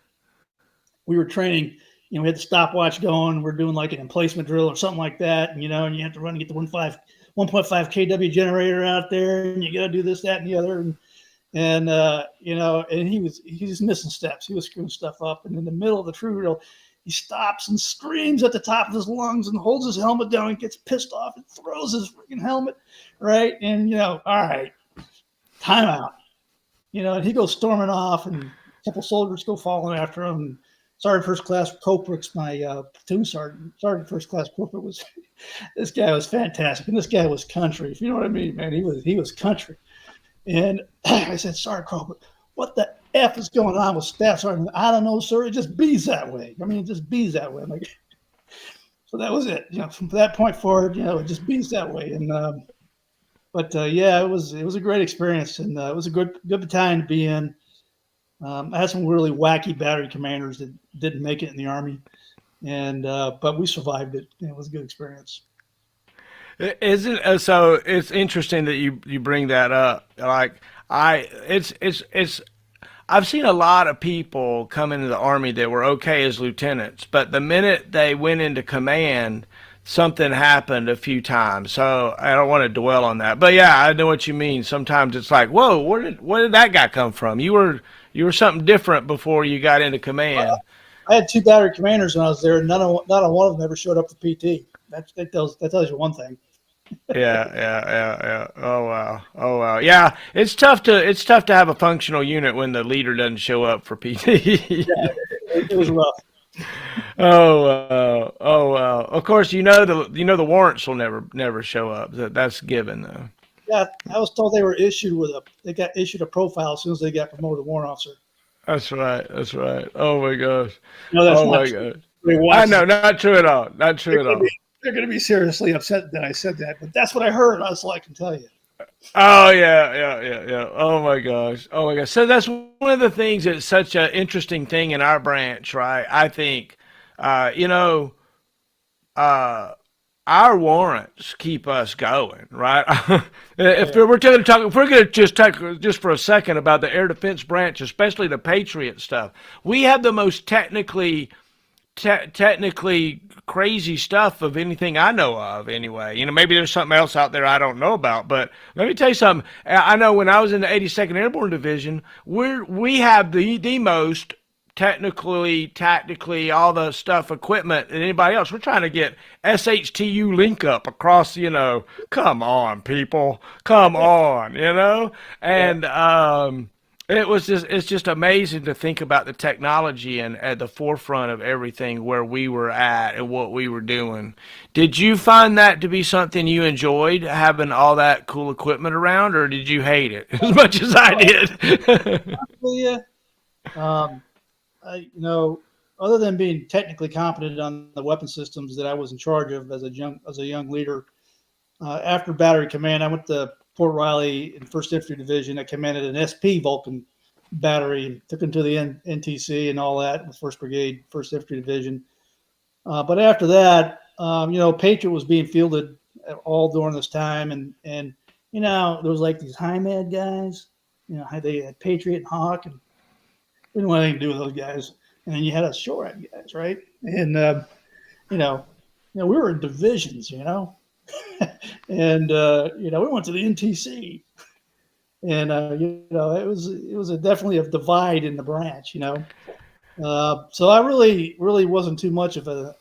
we were training, we had the stopwatch going. We're doing like an emplacement drill or something like that. And you have to run and get the 1.5 kW generator out there, and you got to do this, that, and the other. And he was missing steps. He was screwing stuff up. And in the middle of the true drill, he stops and screams at the top of his lungs and holds his helmet down and gets pissed off and throws his freaking helmet, right? And, all right, timeout. And he goes storming off, and a couple soldiers go following after him. And Sergeant First Class Coprick's my platoon sergeant. Sergeant First Class Coprick was this guy was fantastic, and this guy was country. If you know what I mean, man, he was country. And I said, Sergeant Coprick, what the F is going on with Staff Sergeant? I don't know, sir. It just bees that way. I mean, it just bees that way. I'm like, so that was it. From that point forward, it just bees that way. And yeah, it was a great experience, and it was a good battalion to be in. I had some really wacky battery commanders that didn't make it in the Army, and but we survived it. It was a good experience. Isn't so? It's interesting that you bring that up. Like it's I've seen a lot of people come into the Army that were okay as lieutenants, but the minute they went into command, something happened a few times. So I don't want to dwell on that. But yeah, I know what you mean. Sometimes it's like, whoa, where did that guy come from? You were something different before you got into command. I had 2 battery commanders when I was there. Not on one of them ever showed up to PT. That tells you one thing. Yeah. Oh wow. Yeah, it's tough to have a functional unit when the leader doesn't show up for PT. Yeah, it was rough. Oh wow. Of course, the warrants will never show up. That's given though. Yeah, I was told they got issued a profile as soon as they got promoted to warrant officer. That's right. Oh my gosh. No, that's oh not my true. gosh. I know, not true at all. Not true at all. They're going to be seriously upset that I said that, but that's what I heard. That's all I can tell you. Oh yeah. Oh my gosh. So that's one of the things that's such an interesting thing in our branch, right? I think, our warrants keep us going, right? If we're going to talk, if we're going to just talk just for a second about the air defense branch, especially the Patriot stuff, we have the most technically crazy stuff of anything I know of anyway. Maybe there's something else out there I don't know about, but let me tell you something. I know when I was in the 82nd Airborne Division, we have the most tactically, all the stuff, equipment, and anybody else. We're trying to get SHTU link up across, come on, people. Come on, and, It's just amazing to think about the technology and at the forefront of everything where we were at and what we were doing. Did you find that to be something you enjoyed, having all that cool equipment around, or did you hate it as much as I did? Yeah. Um, Other than being technically competent on the weapon systems that I was in charge of as a young leader, after battery command, I went to Port Riley in First Infantry Division. I commanded an SP Vulcan battery, took them to the NTC and all that with First Brigade, First Infantry Division. But after that, Patriot was being fielded all during this time, and there was like these high med guys. They had Patriot and Hawk, and we didn't want anything to do with those guys. And then you had us SHORAD guys, right? And we were in divisions, and we went to the NTC, and it was definitely a divide in the branch, So I really wasn't too much of an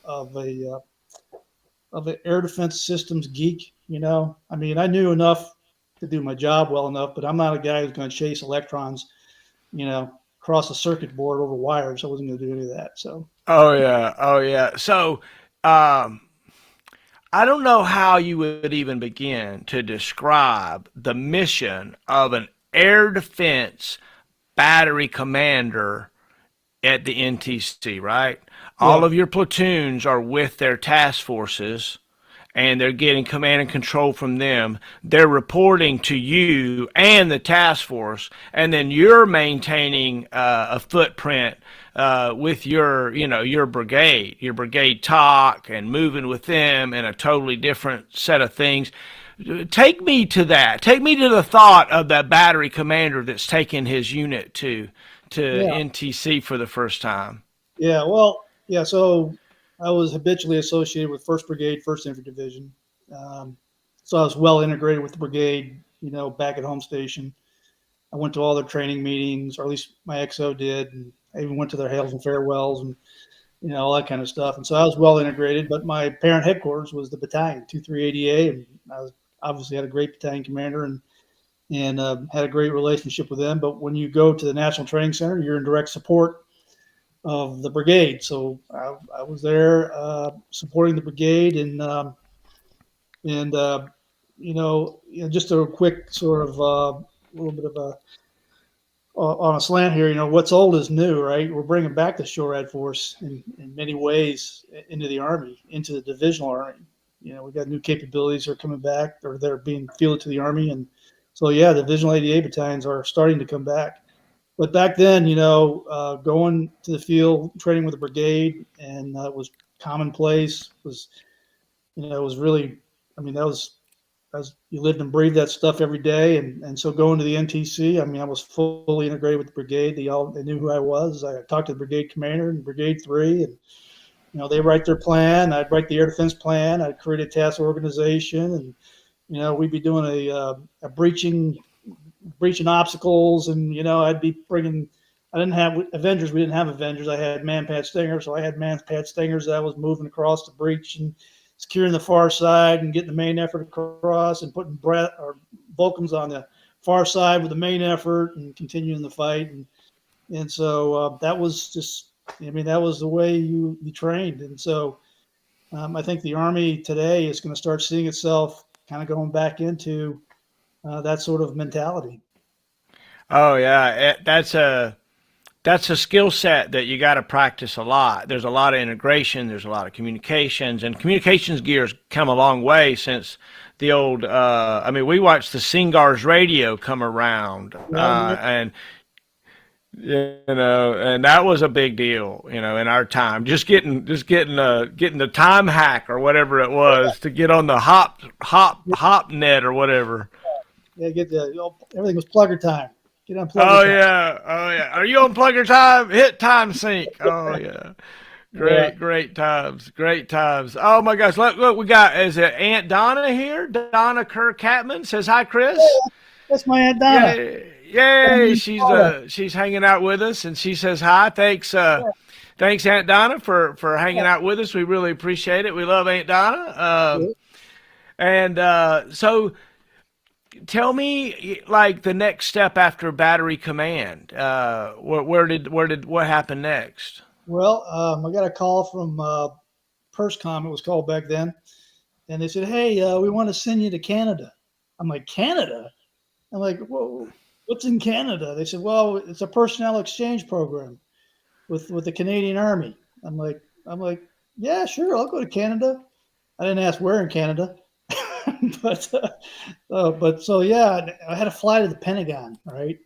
air defense systems geek, I mean, I knew enough to do my job well enough, but I'm not a guy who's going to chase electrons, across a circuit board over wires. I wasn't going to do any of that. So Oh yeah, oh yeah. So, um, I don't know how you would even begin to describe the mission of an air defense battery commander at the NTC, right? yeah, All of your platoons are with their task forces and they're getting command and control from them. They're reporting to you and the task force, and then you're maintaining a footprint with your brigade talk and moving with them in a totally different set of things. Take me to that. Take me to the thought of that battery commander that's taking his unit to yeah, NTC for the first time. yeah. Well, yeah. So I was habitually associated with First Brigade, First Infantry Division. Um, so I was well integrated with the brigade, back at home station. I went to all their training meetings, or at least my XO did, and I even went to their hails and farewells and all that kind of stuff. And so I was well integrated. But my parent headquarters was the battalion, 2380A, and I was obviously had a great battalion commander and had a great relationship with them. But when you go to the National Training Center, you're in direct support of the brigade. So I was there supporting the brigade, and just a quick sort of little bit of a on a slant here. What's old is new, right? We're bringing back the SHORAD force in many ways into the Army, into the divisional Army. We've got new capabilities that are coming back, or they're being fielded to the Army, and so yeah, the divisional 88 battalions are starting to come back. But back then, going to the field, training with the brigade, and it was commonplace. It was really, I mean, that was as you lived and breathed that stuff every day. And so going to the NTC, I mean, I was fully integrated with the brigade. They knew who I was. I talked to the brigade commander and Brigade 3, and they write their plan. I'd write the air defense plan. I'd create a task organization, and we'd be doing a breaching obstacles, and I'd be bringing. I didn't have Avengers. We didn't have Avengers. I had man-pad stingers, so I had man-pad stingers that I was moving across the breach and securing the far side and getting the main effort across and putting Vulcans on the far side with the main effort and continuing the fight. And so that was just, I mean, that was the way you trained. And so I think the Army today is going to start seeing itself kind of going back into that sort of mentality. Oh yeah, that's a skill set that you got to practice a lot. There's a lot of integration, there's a lot of communications, and communications gear's come a long way since the old. I mean, we watched the Singars radio come around, Yeah, and and that was a big deal, in our time. Getting the time hack or whatever it was to get on the hop net or whatever. yeah, everything was plugger time. Get on plugger Oh time. yeah, oh yeah. Are you on plugger time? Hit time sync. Oh yeah. Yeah, Great times, great times. Oh my gosh, look, we got, is it Aunt Donna here? Donna Kerr Catman says hi, Chris. that's my Aunt Donna. Yay, yay! She's hanging out with us, and she says hi. Thanks Aunt Donna for hanging out with us. We really appreciate it. We love Aunt Donna. And so tell me like the next step after battery command. What happened next? Well, I got a call from PersCom, it was called back then, and they said, "Hey, we want to send you to Canada." I'm like, "Canada?" I'm like, "Whoa, what's in Canada?" They said, "Well, it's a personnel exchange program with the Canadian Army." I'm like, "Yeah, sure, I'll go to Canada." I didn't ask where in Canada, but but so yeah, I had to fly to the Pentagon, right?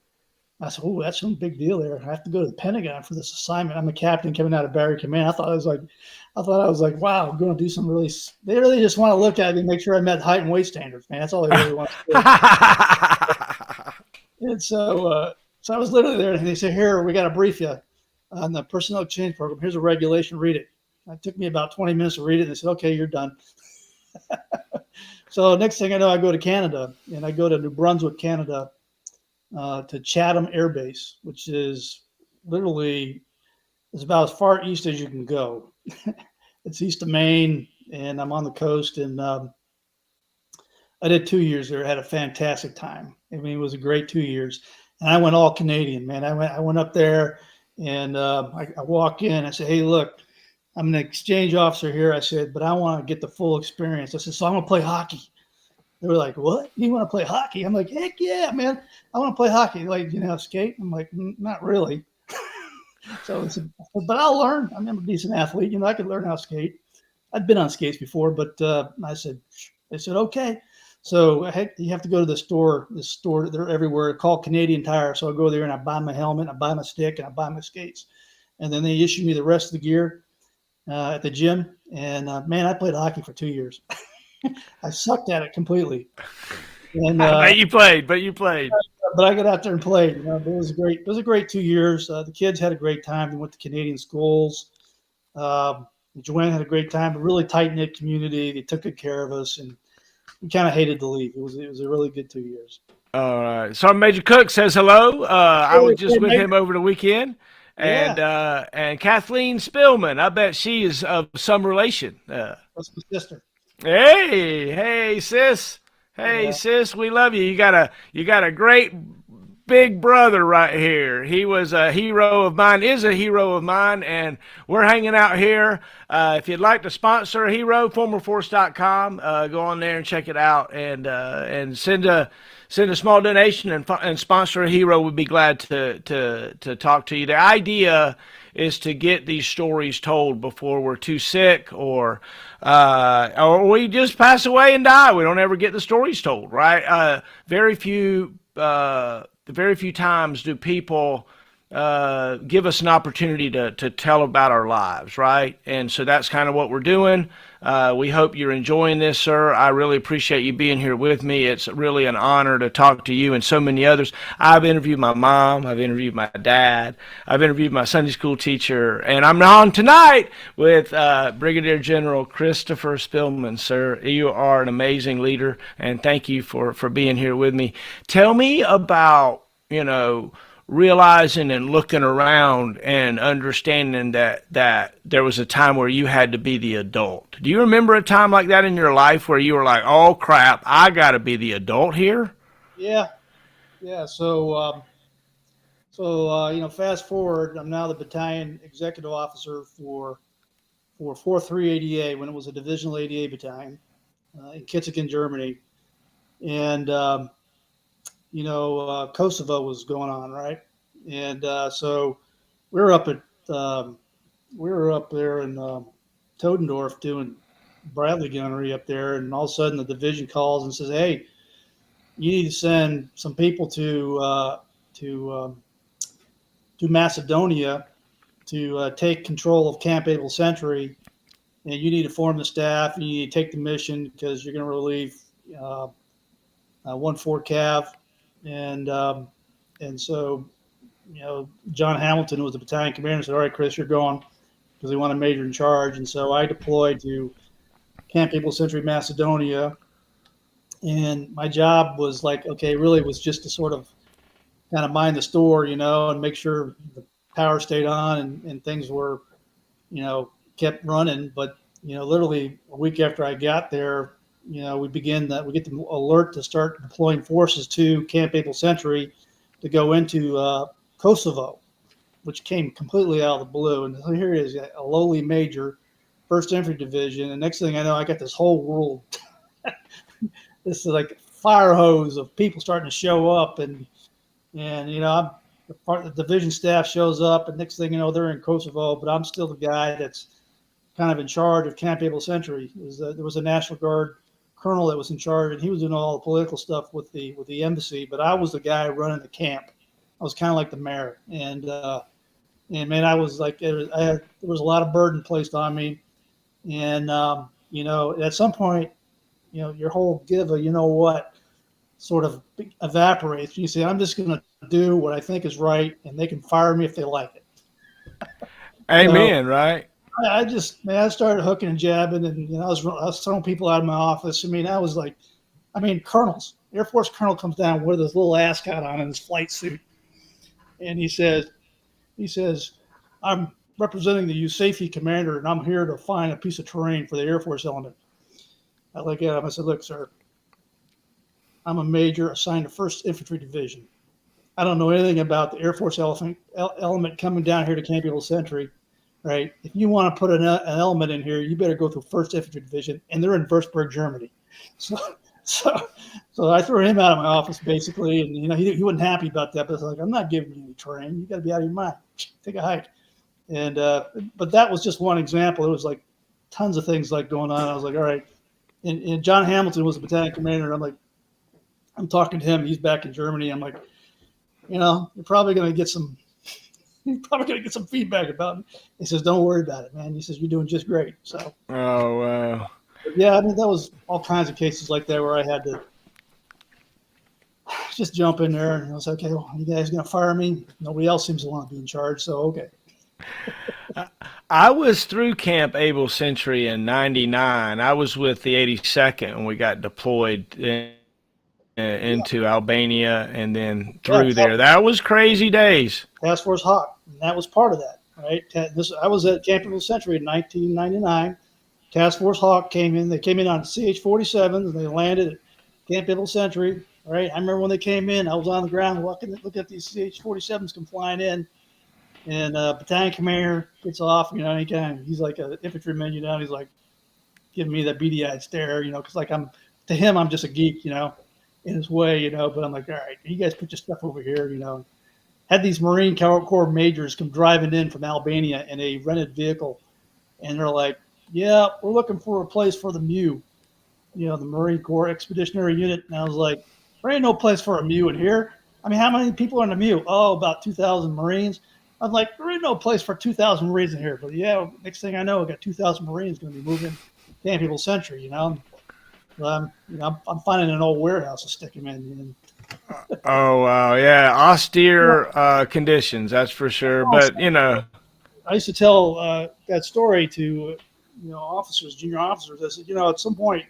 I said, "Oh, that's some big deal there. I have to go to the Pentagon for this assignment." I'm a captain coming out of Barry Command. I thought I was like, wow, I'm going to do some really. They really just want to look at me, and make sure I met height and weight standards, man. That's all they really want to do. And so I was literally there, and they said, "Here, we got to brief you on the personnel exchange program. Here's a regulation. Read it." It took me about 20 minutes to read it, and they said, "Okay, you're done." So next thing I know, I go to Canada, and I go to New Brunswick, Canada, to Chatham Air Base, which is literally is about as far east as you can go. It's east of Maine, and I'm on the coast. And I did 2 years there. I had a fantastic time. I mean, it was a great 2 years. And I went all Canadian, man. I went up there, and I walk in. I said, "Hey, look, I'm an exchange officer here." I said, "But I want to get the full experience." I said, "So I'm gonna play hockey." They were like, "What? You want to play hockey?" I'm like, "Heck yeah, man! I want to play hockey." Like, skate? I'm like, Not really." So I said, "But I'll learn. I'm a decent athlete. I could learn how to skate." I'd been on skates before, but they said, "Okay." So you have to go to the store. The store, they're everywhere. Called Canadian Tire. So I go there and I buy my helmet, I buy my stick, and I buy my skates. And then they issue me the rest of the gear at the gym. And man, I played hockey for 2 years. I sucked at it completely. And But you played. but I got out there and played. It was great. It was a great 2 years. The kids had a great time. They went to Canadian schools. Joanne had a great time. A really tight knit community. They took good care of us, and we kind of hated to leave. It was a really good 2 years. All right. Sergeant Major Cook says hello. I was just with Major. him over the weekend. And Kathleen Spillman, I bet she is of some relation. That's my sister. Hey, sis. Hey, Yeah. sis, we love you. You got a great big brother right here. He was a hero of mine, is a hero of mine, and we're hanging out here. If you'd like to sponsor a hero, formerforce.com, go on there and check it out, and send a small donation and sponsor a hero. We'd be glad to talk to you. The idea is to get these stories told before we're too sick or we just pass away and die. We don't ever get the stories told, right? Very few times do people give us an opportunity to tell about our lives, right? And so that's kind of what we're doing. We hope you're enjoying this, sir. I really appreciate you being here with me. It's really an honor to talk to you and so many others. I've interviewed my mom. I've interviewed my dad. I've interviewed my Sunday school teacher. And I'm on tonight with Brigadier General Christopher Spillman, sir. You are an amazing leader, and thank you for being here with me. Tell me about, realizing and looking around and understanding that there was a time where you had to be the adult. Do you remember a time like that in your life where you were like, "Oh crap, I got to be the adult here"? Yeah. So fast forward, I'm now the battalion executive officer for 4th ADA when it was a divisional ADA battalion in Kitzingen, Germany, and Kosovo was going on, right? And so we were up there in Todendorf doing Bradley gunnery up there, and all of a sudden the division calls and says, "Hey, you need to send some people to Macedonia to take control of Camp Able Sentry, and you need to form the staff, and you need to take the mission because you're going to relieve 1-4 Cav." And so, John Hamilton was the battalion commander and said, "All right, Chris, you're going," because they want a major in charge. And so I deployed to Camp Able Sentry, Macedonia. And my job was really was just to sort of kind of mind the store, and make sure the power stayed on and things were, kept running. But, literally a week after I got there, we get the alert to start deploying forces to Camp Able Century to go into Kosovo, which came completely out of the blue. And so here it is, a lowly major, 1st Infantry Division. And next thing I know, I got this whole world, this is like a fire hose of people starting to show up. And I'm the part of the division staff shows up, and next thing you know, they're in Kosovo, but I'm still the guy that's kind of in charge of Camp Able Century. There was a National Guard colonel that was in charge, and he was doing all the political stuff with the embassy, but I was the guy running the camp. I was kind of like the mayor. And man, I was like, there was a lot of burden placed on me. And, at some point, your whole give a, what, sort of evaporates. You say, I'm just going to do what I think is right, and they can fire me if they like it. Amen, so, right? I started hooking and jabbing, and, I was throwing people out of my office. Colonels, Air Force colonel comes down with his little ascot on in his flight suit. And he says, I'm representing the USAFE commander, and I'm here to find a piece of terrain for the Air Force element. I look at him. I said, look, sir, I'm a major assigned to 1st Infantry Division. I don't know anything about the Air Force element coming down here to Camp Able Century, right? If you want to put an element in here, you better go through 1st Infantry Division, and they're in Würzburg, Germany. So I threw him out of my office, basically, and he wasn't happy about that. But it's like, I'm not giving you any training. You got to be out of your mind. Take a hike. And but that was just one example. There was like tons of things like going on. I was like, all right. And John Hamilton was the battalion commander. And I'm talking to him. He's back in Germany. I'm like, you're probably going to get some feedback about me. He says, don't worry about it, man. He says, you're doing just great. So. Oh wow. Yeah, that was all kinds of cases like that where I had to just jump in there, and I was like, okay, well, you guys going to fire me? Nobody else seems to want to be in charge, so okay. I was through Camp Able Century in '99. I was with the 82nd when we got deployed into Albania and then through there. That was crazy days. Task Force Hawk, and that was part of that, right? I was at Camp Able Century in 1999. Task Force Hawk came in. They came in on CH-47s, and they landed at Camp Able Century. Right, I remember when they came in. I was on the ground looking at these CH-47s come flying in, and battalion commander gets off. He's like an infantryman. He's like giving me that beady-eyed stare. Because to him, I'm just a geek. In his way. But I'm like, all right, you guys put your stuff over here. Had these Marine Corps majors come driving in from Albania in a rented vehicle, and they're like, yeah, we're looking for a place for the MEU, the Marine Corps Expeditionary Unit. And I was like, there ain't no place for a MEU in here. How many people are in the MEU? Oh, about 2,000 Marines. I'm like, there ain't no place for 2,000 Marines in here. But yeah, next thing I know, I got 2,000 Marines going to be moving Camp Able Century. I'm finding an old warehouse to stick them in. Oh wow, yeah, austere conditions, that's for sure. But I used to tell that story to officers, junior officers. I said, at some point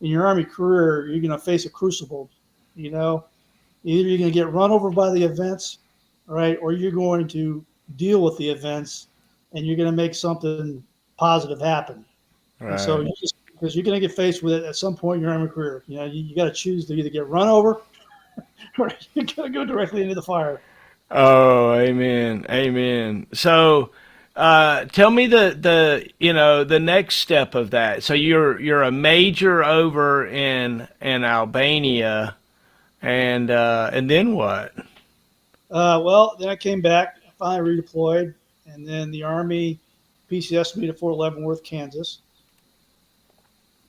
in your Army career, you're going to face a crucible. Either you're going to get run over by the events, right, or you're going to deal with the events, and you're going to make something positive happen. Right. And so because you're going to get faced with it at some point in your Army career. You got to choose to either get run over, or you're going to go directly into the fire. Oh, amen. So, tell me the next step of that. So you're a major over in Albania, and then what? Well, then I came back. I finally redeployed, and then the Army PCS'd me to Fort Leavenworth, Kansas,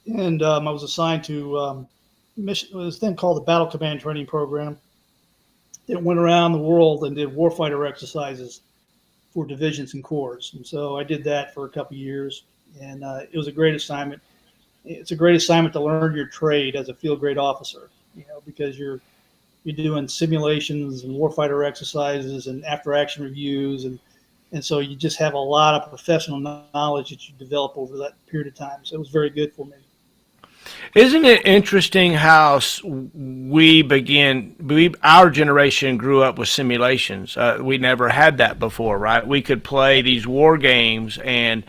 and I was assigned to mission. It was then called the Battle Command Training Program. It went around the world and did warfighter exercises for divisions and corps. And so I did that for a couple of years, and it was a great assignment. It's a great assignment to learn your trade as a field grade officer, because you're doing simulations and warfighter exercises and after action reviews. And so you just have a lot of professional knowledge that you develop over that period of time. So it was very good for me. Isn't it interesting how our generation grew up with simulations? We never had that before, right? We could play these war games, and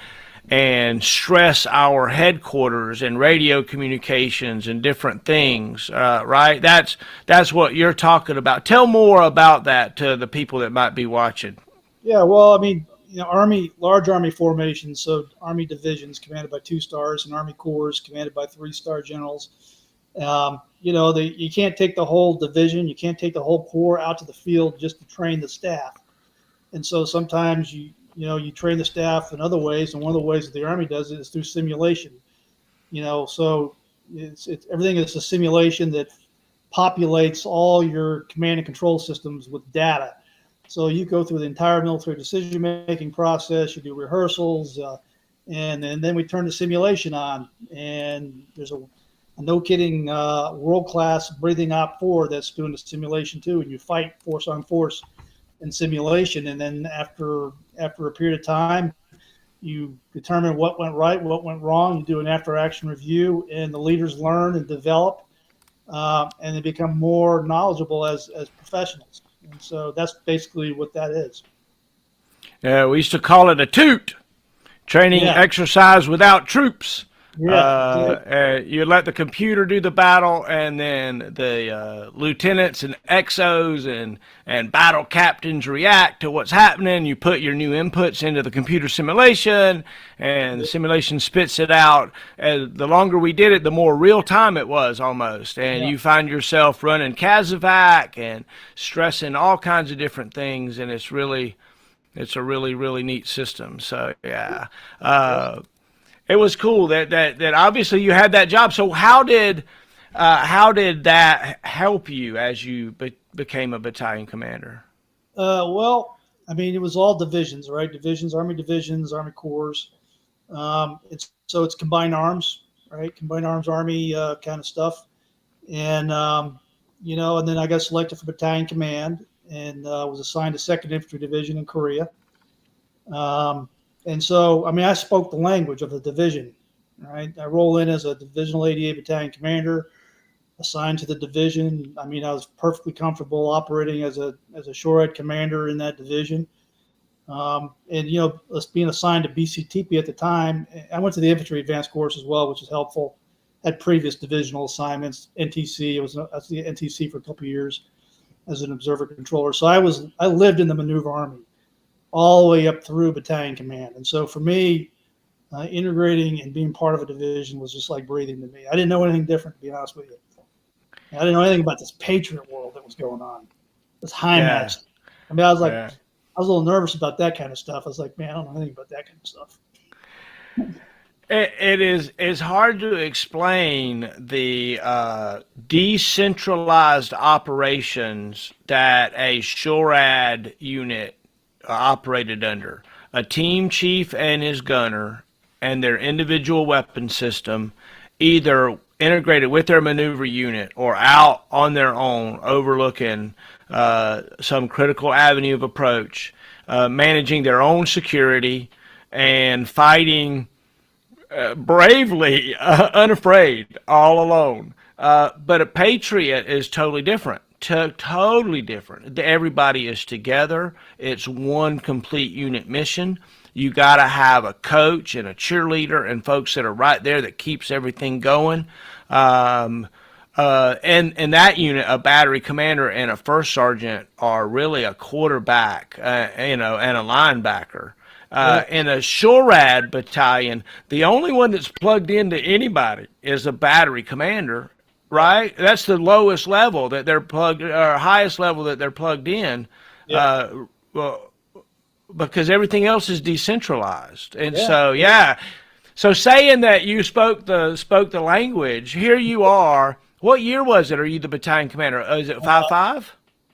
and stress our headquarters and radio communications and different things, right? That's what you're talking about. Tell more about that to the people that might be watching. Yeah, well, I mean, large Army formations, so Army divisions commanded by 2 stars, and Army corps commanded by 3-star generals. You can't take the whole division, you can't take the whole corps out to the field just to train the staff. And so sometimes you train the staff in other ways, and one of the ways that the Army does it is through simulation. So it's everything is a simulation that populates all your command and control systems with data. So you go through the entire military decision-making process. You do rehearsals, and then we turn the simulation on. And there's a no kidding world-class breathing op 4 that's doing the simulation too. And you fight force on force in simulation. And then after a period of time, you determine what went right, what went wrong. You do an after-action review, and the leaders learn and develop, and they become more knowledgeable as professionals. And so that's basically what that is. We used to call it a toot, training exercise without troops. You let the computer do the battle, and then the lieutenants and XOs and battle captains react to what's happening. You put your new inputs into the computer simulation, and the simulation spits it out. And the longer we did it, the more real time it was almost. And you find yourself running Casevac and stressing all kinds of different things, and it's a really, really neat system. So it was cool that obviously you had that job. So how did that help you as you became a battalion commander? Well, I mean, it was all divisions, right? Army divisions, Army corps. It's combined arms, right? Combined arms Army kind of stuff. And and then I got selected for battalion command and was assigned to 2nd Infantry Division in Korea. And so, I mean, I spoke the language of the division, right? I roll in as a Divisional 88 Battalion Commander, assigned to the division. I mean, I was perfectly comfortable operating as a shorehead commander in that division. Us being assigned to BCTP at the time, I went to the Infantry Advanced Course as well, which is helpful. Had previous divisional assignments, NTC. I was the NTC for a couple of years as an observer controller. So I lived in the maneuver army all the way up through battalion command. And so for me, integrating and being part of a division was just like breathing to me. I didn't know anything different, to be honest with you. I didn't know anything about this Patriot world that was going on, this HIMARS. I mean, I was a little nervous about that kind of stuff. I was like, man, I don't know anything about that kind of stuff. It's hard to explain the decentralized operations that a SHORAD unit operated under. A team chief and his gunner and their individual weapon system, either integrated with their maneuver unit or out on their own, overlooking some critical avenue of approach, managing their own security and fighting bravely, unafraid, all alone. But a Patriot is totally different. Totally different. Everybody is together. It's one complete unit mission. You got to have a coach and a cheerleader and folks that are right there that keeps everything going. And that unit, a battery commander and a first sergeant are really a quarterback, and a linebacker. In a SHORAD battalion, the only one that's plugged into anybody is a battery commander. Right, that's the lowest level that they're plugged, or highest level that they're plugged in, because everything else is decentralized. And so saying that you spoke the language, here you are. What year was it? Are you the battalion commander? Is it 5.5?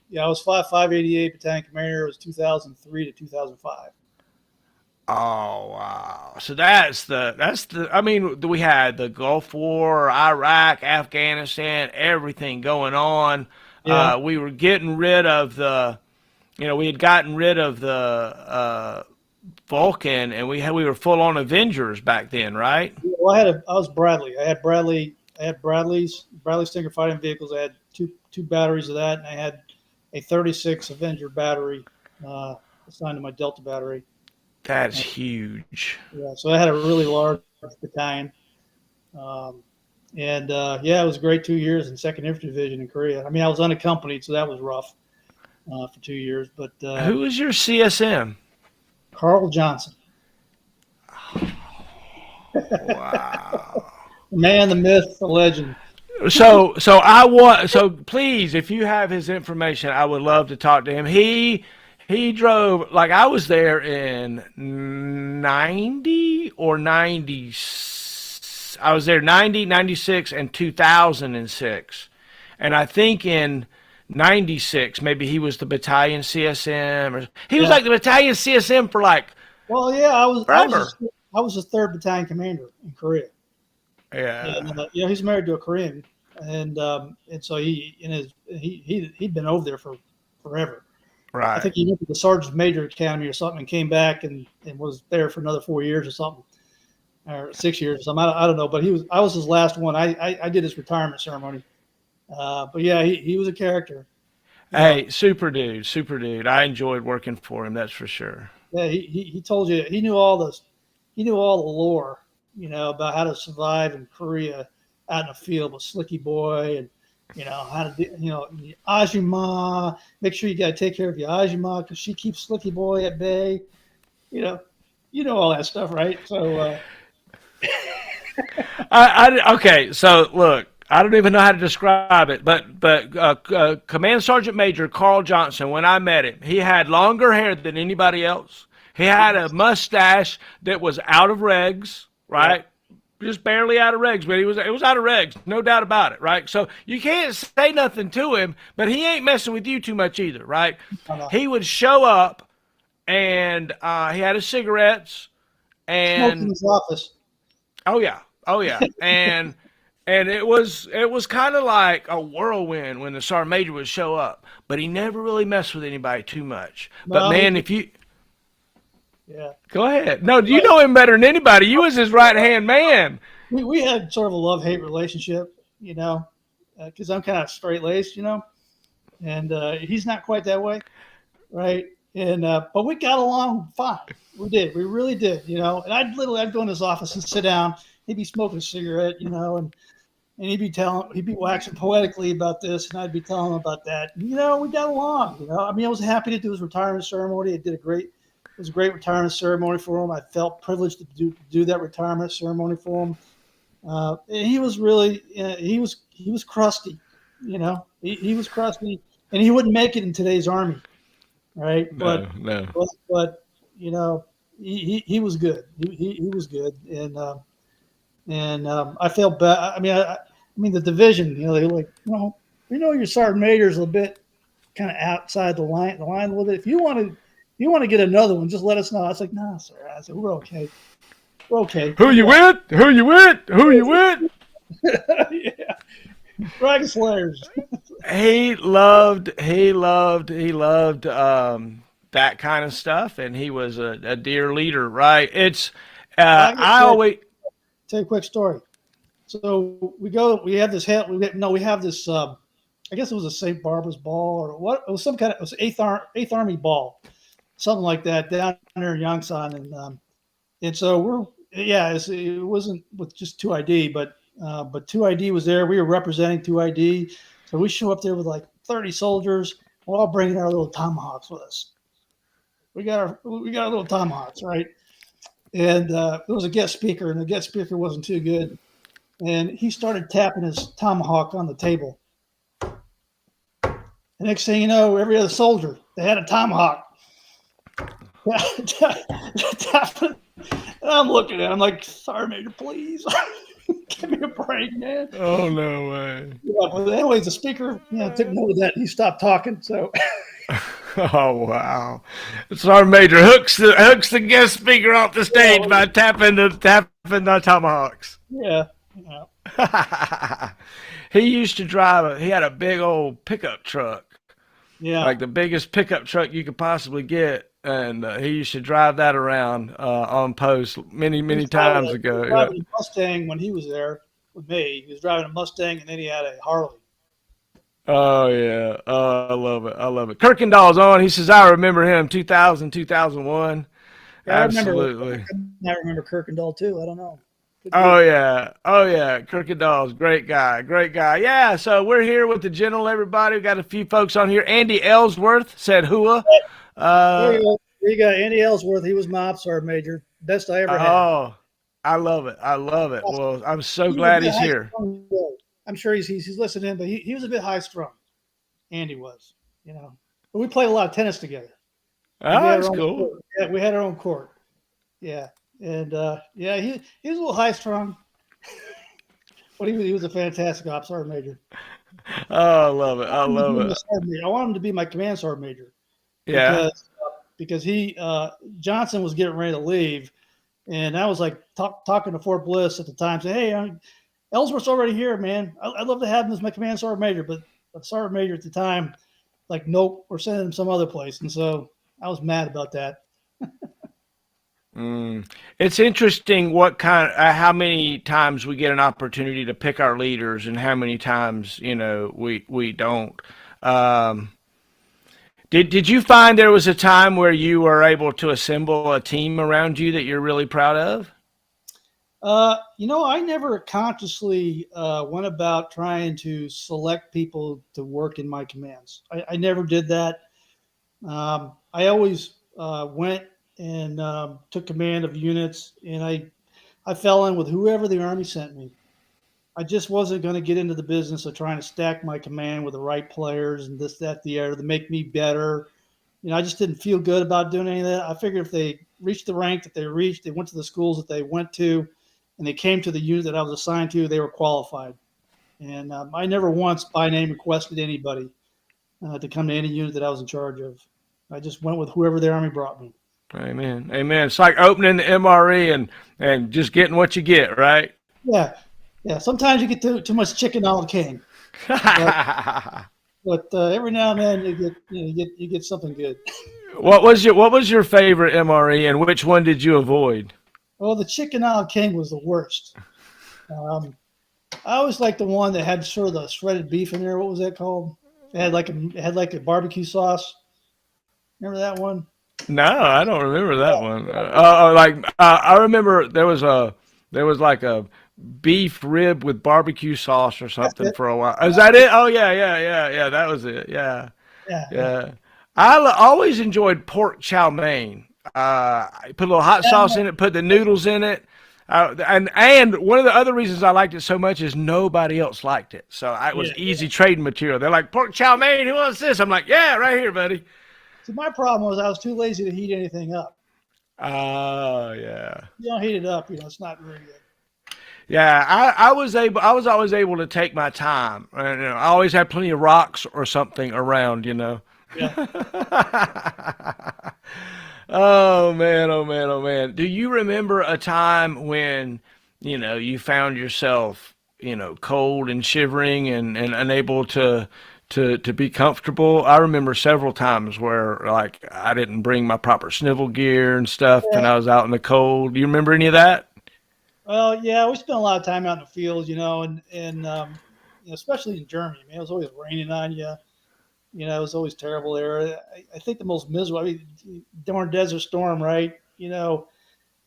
Yeah, I was 5.88 battalion commander. It was 2003 to 2005. Oh wow! So that's the. I mean, we had the Gulf War, Iraq, Afghanistan, everything going on. Yeah. We were getting rid of we had gotten rid of the Vulcan, and we were full on Avengers back then, right? Well, I was Bradley. I had Bradley Stinger fighting vehicles. I had two batteries of that, and I had a 36 Avenger battery assigned to my Delta battery. That's huge. Yeah, so I had a really large battalion. Um, it was a great 2 years in Second Infantry Division in Korea. I mean, I was unaccompanied, so that was rough for 2 years. But Who was your CSM? Carl Johnson, Wow. the man, the myth, the legend. So please, if you have his information, I would love to talk to him. He drove, like, I was there in 90 or 90. I was there 90, 96, and 2006. And I think in 96 maybe he was the battalion CSM, or he was Yeah. like the battalion CSM for like Well, yeah, forever. I was his third battalion commander in Korea. Yeah. And he's married to a Korean, and so he'd been over there for forever. I Right. think he went to the Sergeant Major Academy or something and came back and was there for another 4 years or something, or 6 years or something. I don't know, but I was his last one. I did his retirement ceremony. But yeah, he was a character. Hey, super dude, super dude. I enjoyed working for him, that's for sure. Yeah, he told you he knew all the lore, about how to survive in Korea out in the field with Slicky Boy and how to do Ajima. Make sure you got to take care of your Ajima because she keeps Slicky Boy at bay. You know, all that stuff, right? So Okay, so look, I don't even know how to describe it, but Command Sergeant Major Carl Johnson, when I met him, he had longer hair than anybody else. He had a mustache that was out of regs, right? Just barely out of regs, but it was out of regs, no doubt about it, right? So you can't say nothing to him, but he ain't messing with you too much either, right? He would show up, and he had his cigarettes, smoked in and his office. oh yeah, and it was kind of like a whirlwind when the sergeant major would show up, but he never really messed with anybody too much. But No, man, if you yeah. go ahead, no, you know him better than anybody. You was his right hand man. We had sort of a love-hate relationship, because I'm kind of straight-laced, and he's not quite that way, right? And but we got along fine. We did. We really did, And I'd go in his office and sit down. He'd be smoking a cigarette, and he'd be waxing poetically about this, and I'd be telling him about that. And, we got along. I mean, I was happy to do his retirement ceremony. It was a great retirement ceremony for him. I felt privileged to do that retirement ceremony for him. And he was really, he was crusty, he was crusty, and he wouldn't make it in today's army, right? No. But he was good. He was good, and I felt bad. I mean the division, they were like, your sergeant major's a bit kind of outside the line a little bit. If you want to get another one, just let us know. I was like, nah, sir. I said, we're okay. We're okay. Who you with? Who you with? Who you with? Yeah. Dragon Slayers. He loved that kind of stuff, and he was a dear leader, right? It's I always tell you a quick story. So we have this I guess it was a St. Barbara's ball or what? It was it was Eighth Army ball, something like that down there in Yongsan, and so it wasn't with just 2ID, but 2ID was there. We were representing 2ID, so we show up there with like 30 soldiers. We're all bringing our little tomahawks with us. We got our little tomahawks, right? And there was a guest speaker, and the guest speaker wasn't too good, and he started tapping his tomahawk on the table. The next thing you know, every other soldier, they had a tomahawk. And I'm looking at him like, sorry, Major, please. Give me a break, man. Oh no way. Yeah, but anyways, the speaker, took note of that and he stopped talking. So Oh wow! Sergeant Major hooks the guest speaker off the stage by tapping the tomahawks. yeah. He used to drive he had a big old pickup truck, Yeah. like the biggest pickup truck you could possibly get, and he used to drive that around on post many times ago. He was driving a Mustang when he was there with me. He was driving a Mustang, and then he had a Harley. Oh yeah, I love it. Kirkendall's on. He says I remember him 2000, 2001. Yeah, Absolutely. I remember Kirkendall too. I don't know. Could Oh be. yeah, oh yeah, Kirkendall's great guy, great guy. Yeah, so we're here with the general. Everybody, we got a few folks on here. Andy Ellsworth said "hooah." There you Uh, go. There you go. Andy Ellsworth. He was my ops sergeant major. Best I ever had. oh, I love it. I love it. Well, I'm so He was a glad bit he's high here. strung. I'm sure he's listening, but he was a bit high strung. Andy was, you know. But we played a lot of tennis together, and we Oh, had our that's own cool. court. Yeah, we had our own court. Yeah, and yeah, he was a little high strung, but he was a fantastic ops sergeant major. Oh, I love it. I I wanted to love be my it. sergeant major. I wanted him to be my command sergeant major Yeah. because he Johnson was getting ready to leave, and I was like talking to Fort Bliss at the time, saying, "Hey, Ellsworth's already here, man. I'd love to have him as my command sergeant major," but the sergeant major at the time, like, nope, we're sending him some other place, and so I was mad about that. Mm. It's interesting what how many times we get an opportunity to pick our leaders, and how many times we don't. Um, did you find there was a time where you were able to assemble a team around you that you're really proud of? I never consciously went about trying to select people to work in my commands. I never did that. I always went and took command of units, and I fell in with whoever the Army sent me. I just wasn't going to get into the business of trying to stack my command with the right players and this, that, the other to make me better. I just didn't feel good about doing any of that. I figured if they reached the rank that they reached, they went to the schools that they went to, and they came to the unit that I was assigned to, they were qualified. And I never once by name requested anybody to come to any unit that I was in charge of. I just went with whoever the Army brought me. Amen. Amen. It's like opening the MRE and just getting what you get, right? Yeah, yeah. Sometimes you get too much chicken on the cane, but every now and then you get something good. What was your favorite MRE, and which one did you avoid? Well, the chicken on the cane was the worst. Um, I always liked the one that had sort of the shredded beef in there. What was that called? It had like a barbecue sauce. Remember that one? No, I don't remember that one. I remember there was like a beef rib with barbecue sauce or That's something it. for a while. Is that it? Oh yeah, yeah, yeah, yeah. That was it. Yeah, Yeah, yeah. yeah. Always enjoyed pork chow mein. I put a little hot sauce in it, put the noodles in it. And one of the other reasons I liked it so much is nobody else liked it, so it was Yeah. easy trading material. They're like, pork chow mein, who wants this? I'm like, yeah, right here, buddy. So my problem was I was too lazy to heat anything up. Oh yeah. You don't heat it up, it's not very good. Yeah, I was always able to take my time. I always had plenty of rocks or something around. Yeah. Oh man, oh man, oh man. Do you remember a time when, you found yourself, cold and shivering and unable to be comfortable? I remember several times where like I didn't bring my proper snivel gear and stuff and Yeah. I was out in the cold. Do you remember any of that? Well, yeah, we spent a lot of time out in the fields, and especially in Germany. Man, it was always raining on you. It was always terrible there. I think the most miserable. I mean, darn desert storm, right? You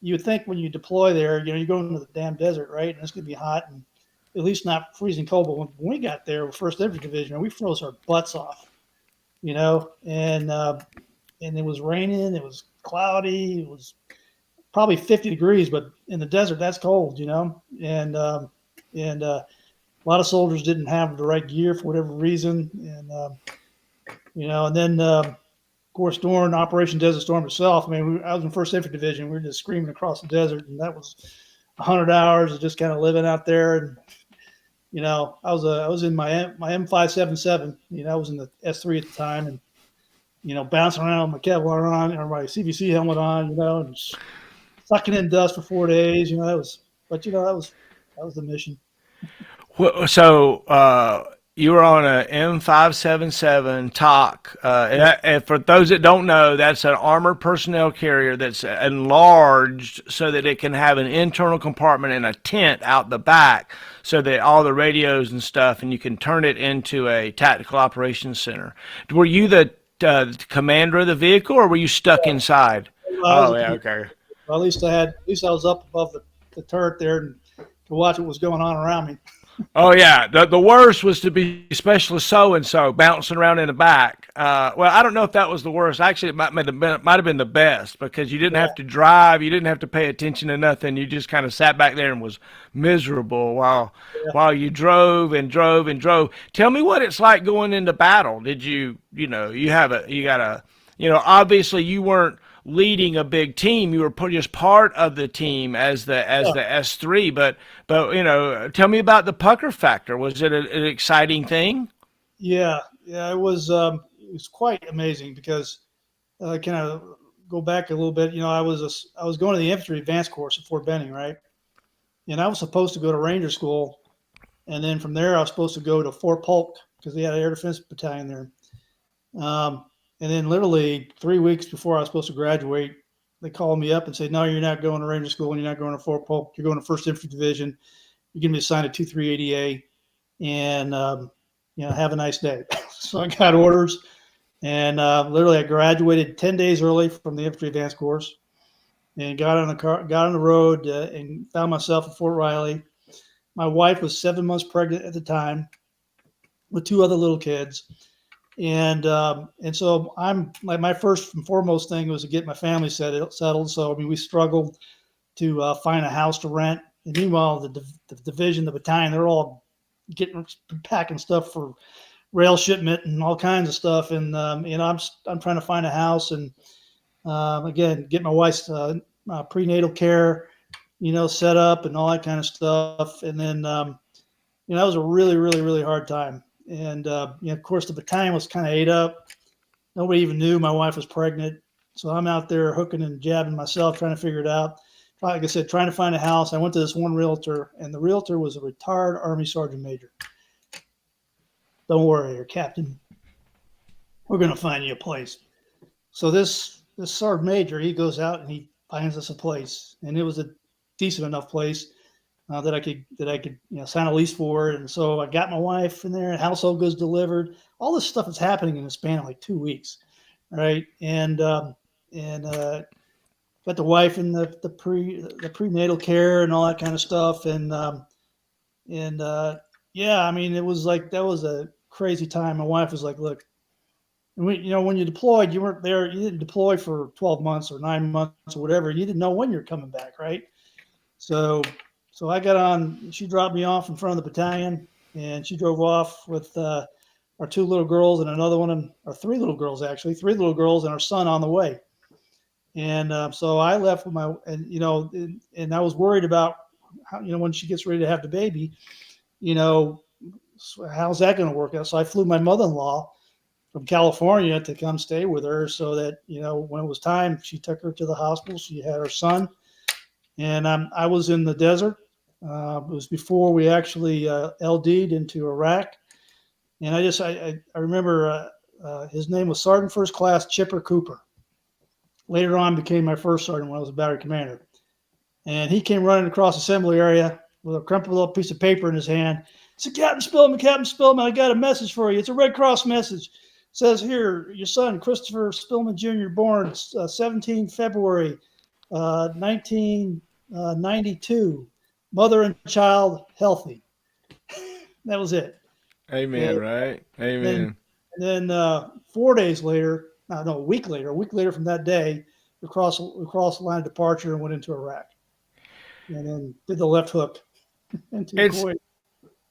would think when you deploy there, you're going into the damn desert, right? And it's going to be hot and at least not freezing cold. But when we got there, First Infantry Division, we froze our butts off, and it was raining. It was cloudy. It was probably 50 degrees, but in the desert, that's cold. And a lot of soldiers didn't have the right gear for whatever reason, and then of course during Operation Desert Storm itself, I mean, I was in First Infantry Division. We were just screaming across the desert, and that was 100 hours of just kind of living out there. And I was in my M577. I was in the S3 at the time, and bouncing around with my Kevlar on or my CVC helmet on, and sucking in dust for 4 days. That was the mission. Well, so you were on a M577 TOC. And for those that don't know, that's an armored personnel carrier that's enlarged so that it can have an internal compartment and a tent out the back so that all the radios and stuff, and you can turn it into a tactical operations center. Were you the commander of the vehicle, or were you stuck inside? Well, I was Oh a yeah, kid. okay. Well, at least I was up above the turret there and to watch what was going on around me. Oh yeah, the worst was to be specialist so and so bouncing around in the back. Well, I don't know if that was the worst. Actually, it might have been the best because you didn't Yeah, have to drive, you didn't have to pay attention to nothing. You just kind of sat back there and was miserable yeah. while you drove and drove and drove. Tell me what it's like going into battle. Did you got a obviously you weren't leading a big team. You were just part of the team as the S3. But tell me about the pucker factor. Was it an exciting thing? Yeah. It was quite amazing because kind of go back a little bit. I was going to the infantry advanced course at Fort Benning, right? And I was supposed to go to Ranger School, and then from there I was supposed to go to Fort Polk because they had an air defense battalion there. And then literally 3 weeks before I was supposed to graduate, they called me up and said, "No, you're not going to Ranger School, and you're not going to Fort Polk. You're going to First Infantry Division. You're going to be assigned to 2380A, and have a nice day." So I got orders, and literally I graduated 10 days early from the infantry advanced course, and got on the road, and found myself at Fort Riley. My wife was 7 months pregnant at the time with two other little kids, and so I'm like, my first and foremost thing was to get my family settled. So I mean, we struggled to find a house to rent. And meanwhile, the division, the battalion, they're all packing stuff for rail shipment and all kinds of stuff. And I'm trying to find a house and again get my wife's prenatal care, set up and all that kind of stuff. And then that was a really, really, really hard time. And of course, the battalion was kind of ate up. Nobody even knew my wife was pregnant. So I'm out there hooking and jabbing myself, trying to figure it out. Like I said, trying to find a house. I went to this one realtor, and the realtor was a retired Army Sergeant Major. "Don't worry, your captain. We're going to find you a place." So this Sergeant Major, he goes out and he finds us a place, and it was a decent enough place that I could sign a lease for. And so I got my wife in there, and household goods delivered. All this stuff is happening in the span of like 2 weeks, right? And got the wife in the prenatal care and all that kind of stuff. Yeah, I mean, it was like that was a crazy time. My wife was like, "Look, when you deployed, you weren't there. You didn't deploy for 12 months or 9 months or whatever. You didn't know when you're coming back, right?" So I got on. She dropped me off in front of the battalion, and she drove off with our two little girls and another one, or three little girls actually, three little girls and our son on the way. And so I left with and I was worried about how, when she gets ready to have the baby, you know, how's that going to work out? So I flew my mother-in-law from California to come stay with her so that, when it was time, she took her to the hospital. She had her son. And I was in the desert. It was before we actually LD'd into Iraq. And I remember his name was Sergeant First Class Chipper Cooper. Later on became my first sergeant when I was a battery commander. And he came running across the assembly area with a crumpled up piece of paper in his hand. He said, Captain Spillman, I got a message for you. It's a Red Cross message. It says here, your son, Christopher Spillman Jr., born 17 February 1992. Mother and child healthy. That was it. Amen. And Right. then, Amen. and then 4 days later, a week later from that day, we crossed the line of departure and went into Iraq. And then did the left hook into It's Kuwait.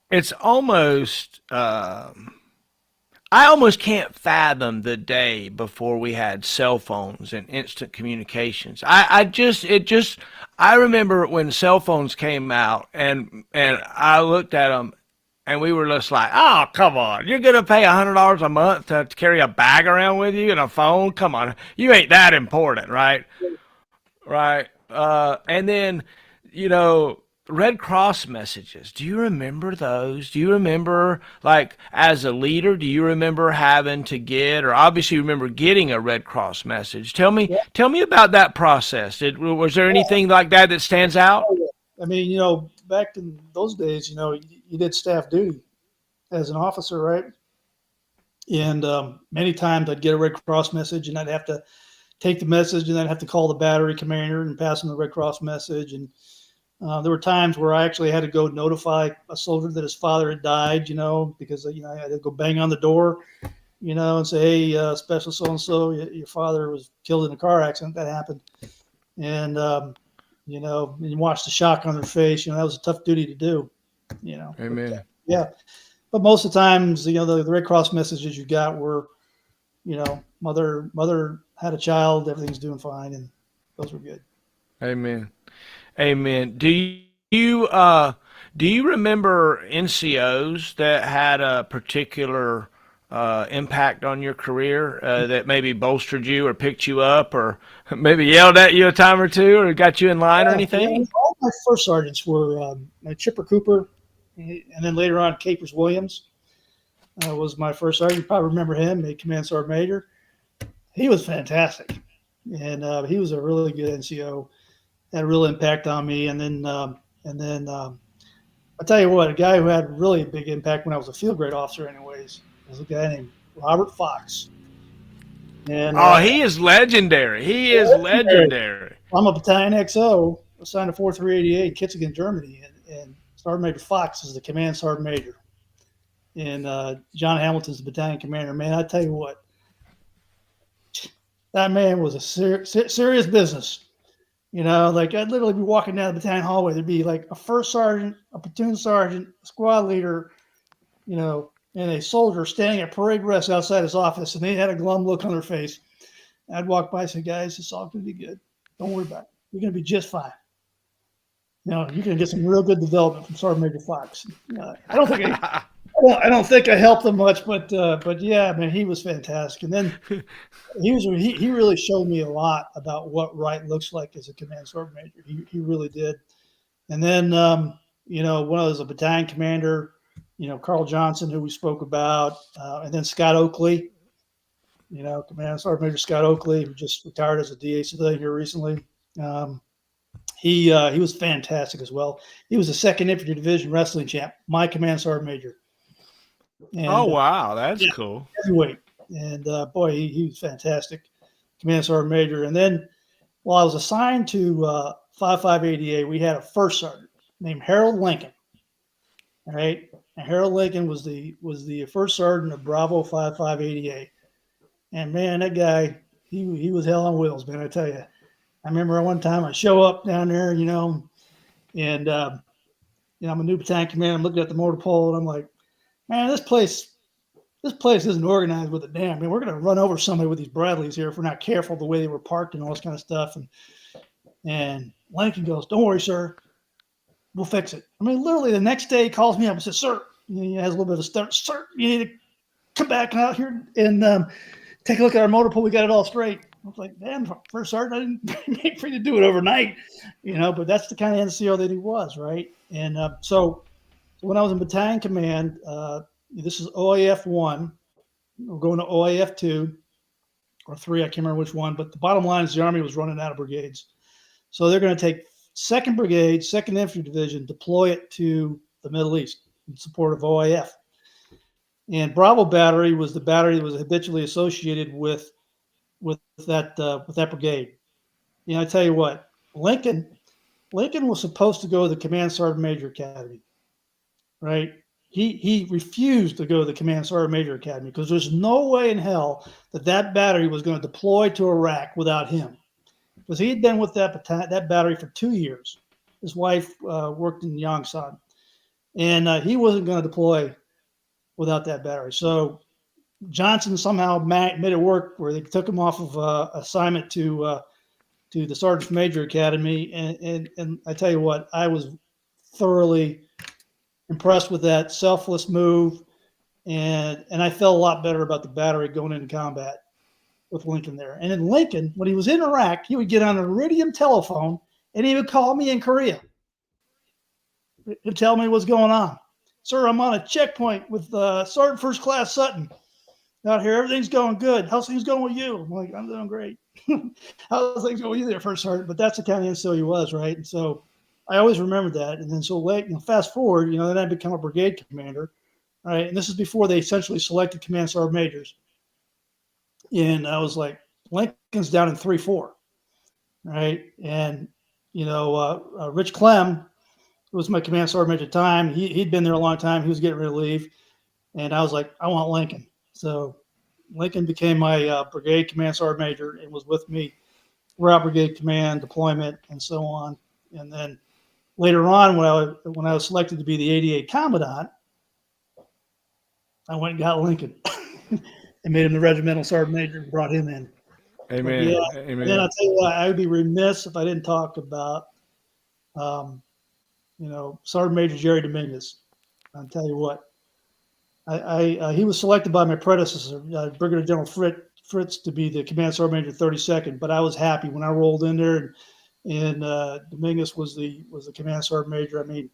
it's almost I almost can't fathom the day before we had cell phones and instant communications. I remember when cell phones came out and I looked at them and we were just like, oh, come on, you're gonna pay $100 a month to carry a bag around with you and a phone? Come on, you ain't that important, right? Right. And then, you know, Red Cross messages. Do you remember those? Do you remember, like, as a leader, do you remember having to get, or obviously you remember getting a Red Cross message? Yeah. Tell me about that process. Was there anything like that that stands out? I mean, back in those days, you did staff duty as an officer, right? And many times I'd get a Red Cross message and I'd have to take the message and then have to call the battery commander and pass him the Red Cross message. And there were times where I actually had to go notify a soldier that his father had died, because, I had to go bang on the door, and say, hey, special so-and-so, your father was killed in a car accident. That happened. And, and you watch the shock on their face. That was a tough duty to do, Amen. But, yeah. But most of the times, the Red Cross messages you got were, mother had a child, everything's doing fine, and those were good. Amen. Amen. Do you remember NCOs that had a particular impact on your career that maybe bolstered you or picked you up or maybe yelled at you a time or two or got you in line or anything? Yeah, all my first sergeants were Chipper Cooper, and then later on Capers Williams was my first sergeant. You probably remember him, a command sergeant major. He was fantastic, and he was a really good NCO. Had a real impact on me. And then I'll tell you what, a guy who had really a big impact when I was a field grade officer anyways was a guy named Robert Fox. And he is legendary. He is legendary. I'm a battalion XO assigned to 4388 Kitzingen, Germany, and Sergeant Major Fox is the command sergeant major. And John Hamilton's the battalion commander. Man, I tell you what, that man was a serious business. Like I'd literally be walking down the battalion hallway. There'd be like a first sergeant, a platoon sergeant, a squad leader, and a soldier standing at parade rest outside his office, and they had a glum look on their face. I'd walk by and say, guys, it's all going to be good. Don't worry about it. You're going to be just fine. You're going to get some real good development from Sergeant Major Fox. I don't think I helped him much, but yeah, man, he was fantastic. And then he really showed me a lot about what right looks like as a command sergeant major. He really did. And then one was a battalion commander, Carl Johnson, who we spoke about, and then Scott Oakley, command sergeant major Scott Oakley, who just retired as a DA civilian here recently. He was fantastic as well. He was the 2nd Infantry Division wrestling champ, my command sergeant major. And, oh, wow. That's cool. Heavyweight. And boy, he was fantastic. Command sergeant major. And then while I was assigned to 5588, we had a first sergeant named Harold Lincoln. All right. And Harold Lincoln was the first sergeant of Bravo 5588. And man, that guy, he was hell on wheels, man, I tell you. I remember one time I show up down there, and I'm a new battalion commander. I'm looking at the mortar pole, and I'm like, man, this place isn't organized with a damn. I mean, we're going to run over somebody with these Bradleys here if we're not careful the way they were parked and all this kind of stuff. And Lincoln goes, don't worry, sir. We'll fix it. I mean, literally the next day he calls me up and says, sir, he has a little bit of a start. Sir, you need to come back out here and take a look at our motor pool. We got it all straight. I was like, damn, first sergeant, I didn't make free to do it overnight, but that's the kind of NCO that he was, right? And so when I was in battalion command, this is OAF 1. We're going to OAF 2 or 3. I can't remember which one. But the bottom line is the Army was running out of brigades. So they're going to take 2nd Brigade, 2nd Infantry Division, deploy it to the Middle East in support of OAF. And Bravo Battery was the battery that was habitually associated with that brigade. I tell you what, Lincoln was supposed to go to the Command Sergeant Major Academy, right? He refused to go to the Command Sergeant Major Academy because there's no way in hell that battery was going to deploy to Iraq without him. Because he had been with that battery for 2 years. His wife worked in Yongsan, and he wasn't going to deploy without that battery. So Johnson somehow made it work where they took him off of assignment to the Sergeant Major Academy. And I tell you what, I was thoroughly impressed with that selfless move. And I felt a lot better about the battery going into combat with Lincoln there. And then Lincoln, when he was in Iraq, he would get on an Iridium telephone and he would call me in Korea. He'd tell me what's going on. Sir, I'm on a checkpoint with Sergeant First Class Sutton out here. Everything's going good. How's things going with you? I'm like, I'm doing great. How's things going with you there, First Sergeant? But that's the kind of NCO he was, right? And so I always remembered that. And then so late, fast forward, then I become a brigade commander, right? And this is before they essentially selected command sergeant majors. And I was like, Lincoln's down in 3-4, right? And Rich Clem was my command sergeant at the time. He'd been there a long time. He was getting ready to leave, and I was like, I want Lincoln. So Lincoln became my brigade command sergeant major and was with me throughout brigade command, deployment, and so on. And then later on, when I was selected to be the 88 commandant, I went and got Lincoln and made him the regimental sergeant major and brought him in. But Amen. yeah, Amen. and then I'll tell you what, I would be remiss if I didn't talk about, Sergeant Major Jerry Dominguez. I'll tell you what, he was selected by my predecessor, Brigadier General Fritz, to be the command sergeant major 32nd. But I was happy when I rolled in there, and Dominguez was the command sergeant major. I mean,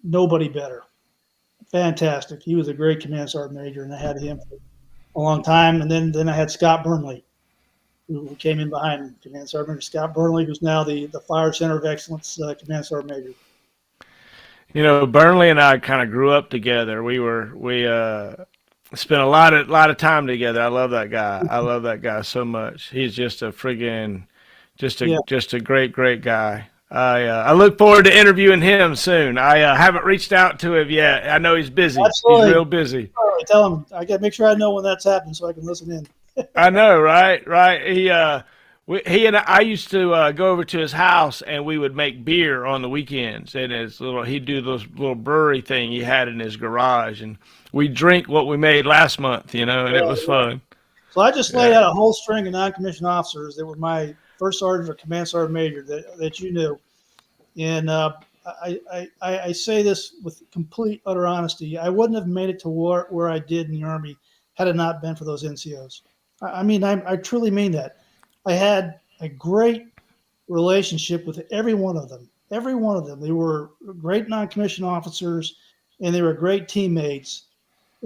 nobody better. Fantastic. He was a great command sergeant major, and I had him for a long time. And then I had Scott Burnley, who came in behind him, Command Sergeant Major Scott Burnley, who's now the Fire Center of Excellence Command Sergeant Major. Burnley and I kind of grew up together. We spent a lot of time together. I love that guy. I love that guy so much. He's just a friggin' just a great guy. I look forward to interviewing him soon. I haven't reached out to him yet. I know he's busy. Absolutely. He's real busy. Tell him I got to make sure I know when that's happening so I can listen in. I know, right? He and I used to go over to his house, and we would make beer on the weekends. And he'd do this little brewery thing he had in his garage, and we'd drink what we made last month, and it was fun. So I just laid out a whole string of non-commissioned officers that were my first sergeant or command sergeant major that you knew. And I say this with complete utter honesty. I wouldn't have made it to where I did in the Army had it not been for those NCOs. I mean, I truly mean that. I had a great relationship with every one of them. Every one of them. They were great non-commissioned officers, and they were great teammates.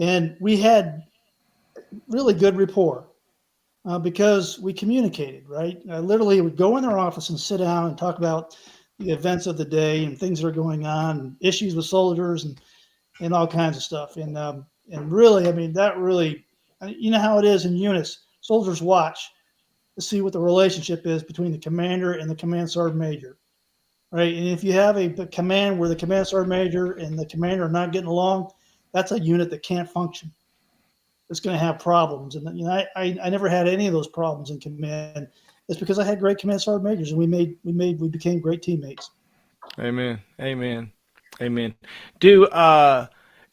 And we had really good rapport because we communicated, right? I literally would go in their office and sit down and talk about the events of the day and things that are going on, and issues with soldiers and all kinds of stuff. And really, I mean, that really, you know how it is in units. Soldiers watch to see what the relationship is between the commander and the command sergeant major, right? And if you have a command where the command sergeant major and the commander are not getting along, that's a unit that can't function. It's going to have problems. And I never had any of those problems in command. It's because I had great command sergeant majors, and we became great teammates. Amen. Do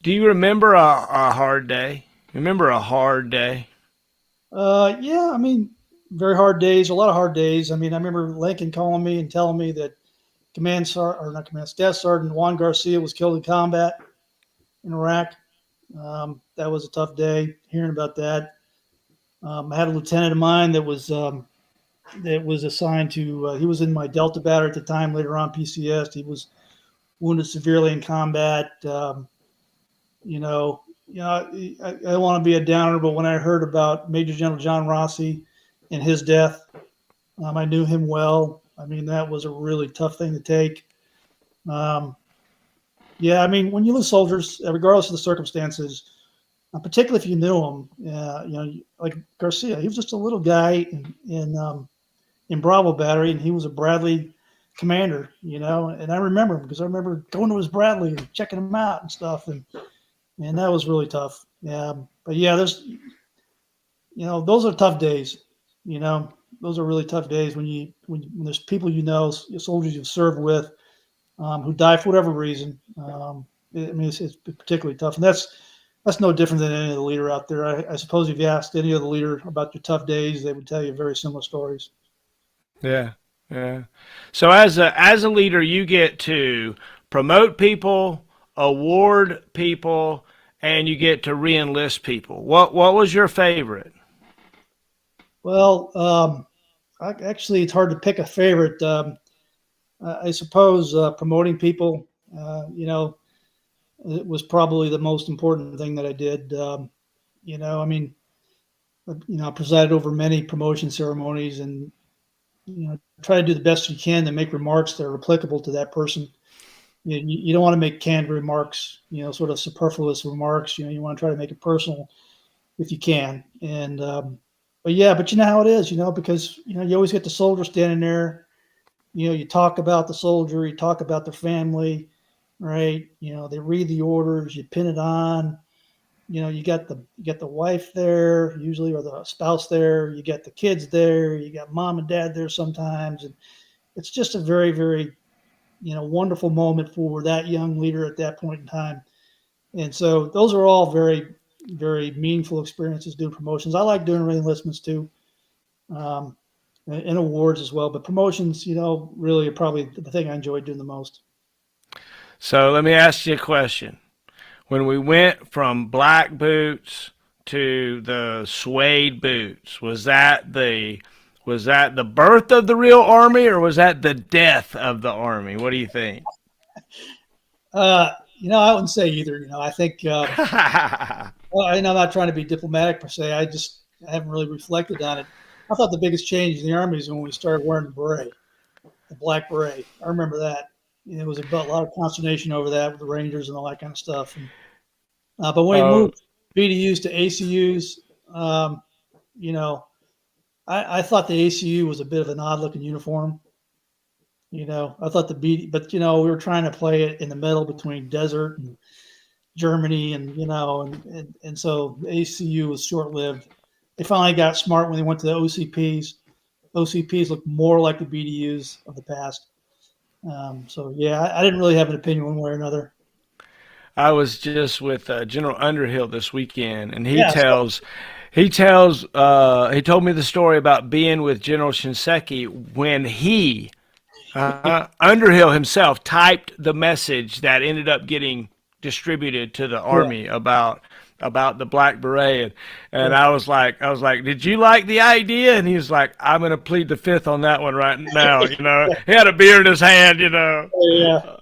you remember a hard day? Remember a hard day? Yeah, I mean, very hard days, a lot of hard days. I mean, I remember Lincoln calling me and telling me that Staff Sergeant Juan Garcia was killed in combat in Iraq. That was a tough day hearing about that. I had a lieutenant of mine that was assigned to, he was in my Delta battery at the time, later on PCS. He was wounded severely in combat. I don't want to be a downer, but when I heard about Major General John Rossi and his death, I knew him well. I mean, that was a really tough thing to take. Yeah, I mean, when you lose soldiers, regardless of the circumstances, particularly if you knew him, like Garcia, he was just a little guy in Bravo Battery, and he was a Bradley commander, and I remember him because I remember going to his Bradley and checking him out and stuff, and that was really tough. Yeah, but yeah, those are tough days. Those are really tough days when there's people soldiers you've served with, who die for whatever reason. It's particularly tough, and that's no different than any other leader out there. I suppose if you asked any other leader about your tough days, they would tell you very similar stories. Yeah. So as a leader, you get to promote people, award people, and you get to re-enlist people. What was your favorite? Well, actually, it's hard to pick a favorite. I suppose promoting people, it was probably the most important thing that I did. I presided over many promotion ceremonies, and try to do the best you can to make remarks that are applicable to that person. You don't want to make canned remarks, sort of superfluous remarks. You want to try to make it personal if you can. And But yeah, but you know how it is, because you always get the soldier standing there. You talk about the soldier, you talk about their family, right? They read the orders, you pin it on. You got the wife there usually, or the spouse there. You got the kids there. You got mom and dad there sometimes, and it's just a very, very wonderful moment for that young leader at that point in time. And so those are all very, very meaningful experiences doing promotions. I like doing reenlistments too, um, and awards as well. But promotions, really are probably the thing I enjoy doing the most. So let me ask you a question. When we went from black boots to the suede boots, was that the birth of the real army, or was that the death of the army? What do you think? I wouldn't say either. I think, well, I'm not trying to be diplomatic per se. I haven't really reflected on it. I thought the biggest change in the army is when we started wearing the beret, the black beret. I remember that. It was a lot of consternation over that with the Rangers and all that kind of stuff. But when we Oh, moved BDUs to ACUs, um, you know, I thought the ACU was a bit of an odd looking uniform. I thought but we were trying to play it in the middle between desert and Germany, and so the ACU was short lived. They finally got smart when they went to the OCPs. OCPs look more like the BDUs of the past. So yeah, I didn't really have an opinion one way or another. I was just with General Underhill this weekend, and he Yeah, so tells, he tells, he told me the story about being with General Shinseki when Underhill himself typed the message that ended up getting distributed to the yeah, army about the black beret, and yeah, I was like, did you like the idea? And he was like, I'm gonna plead the fifth on that one right now. He had a beer in his hand. yeah,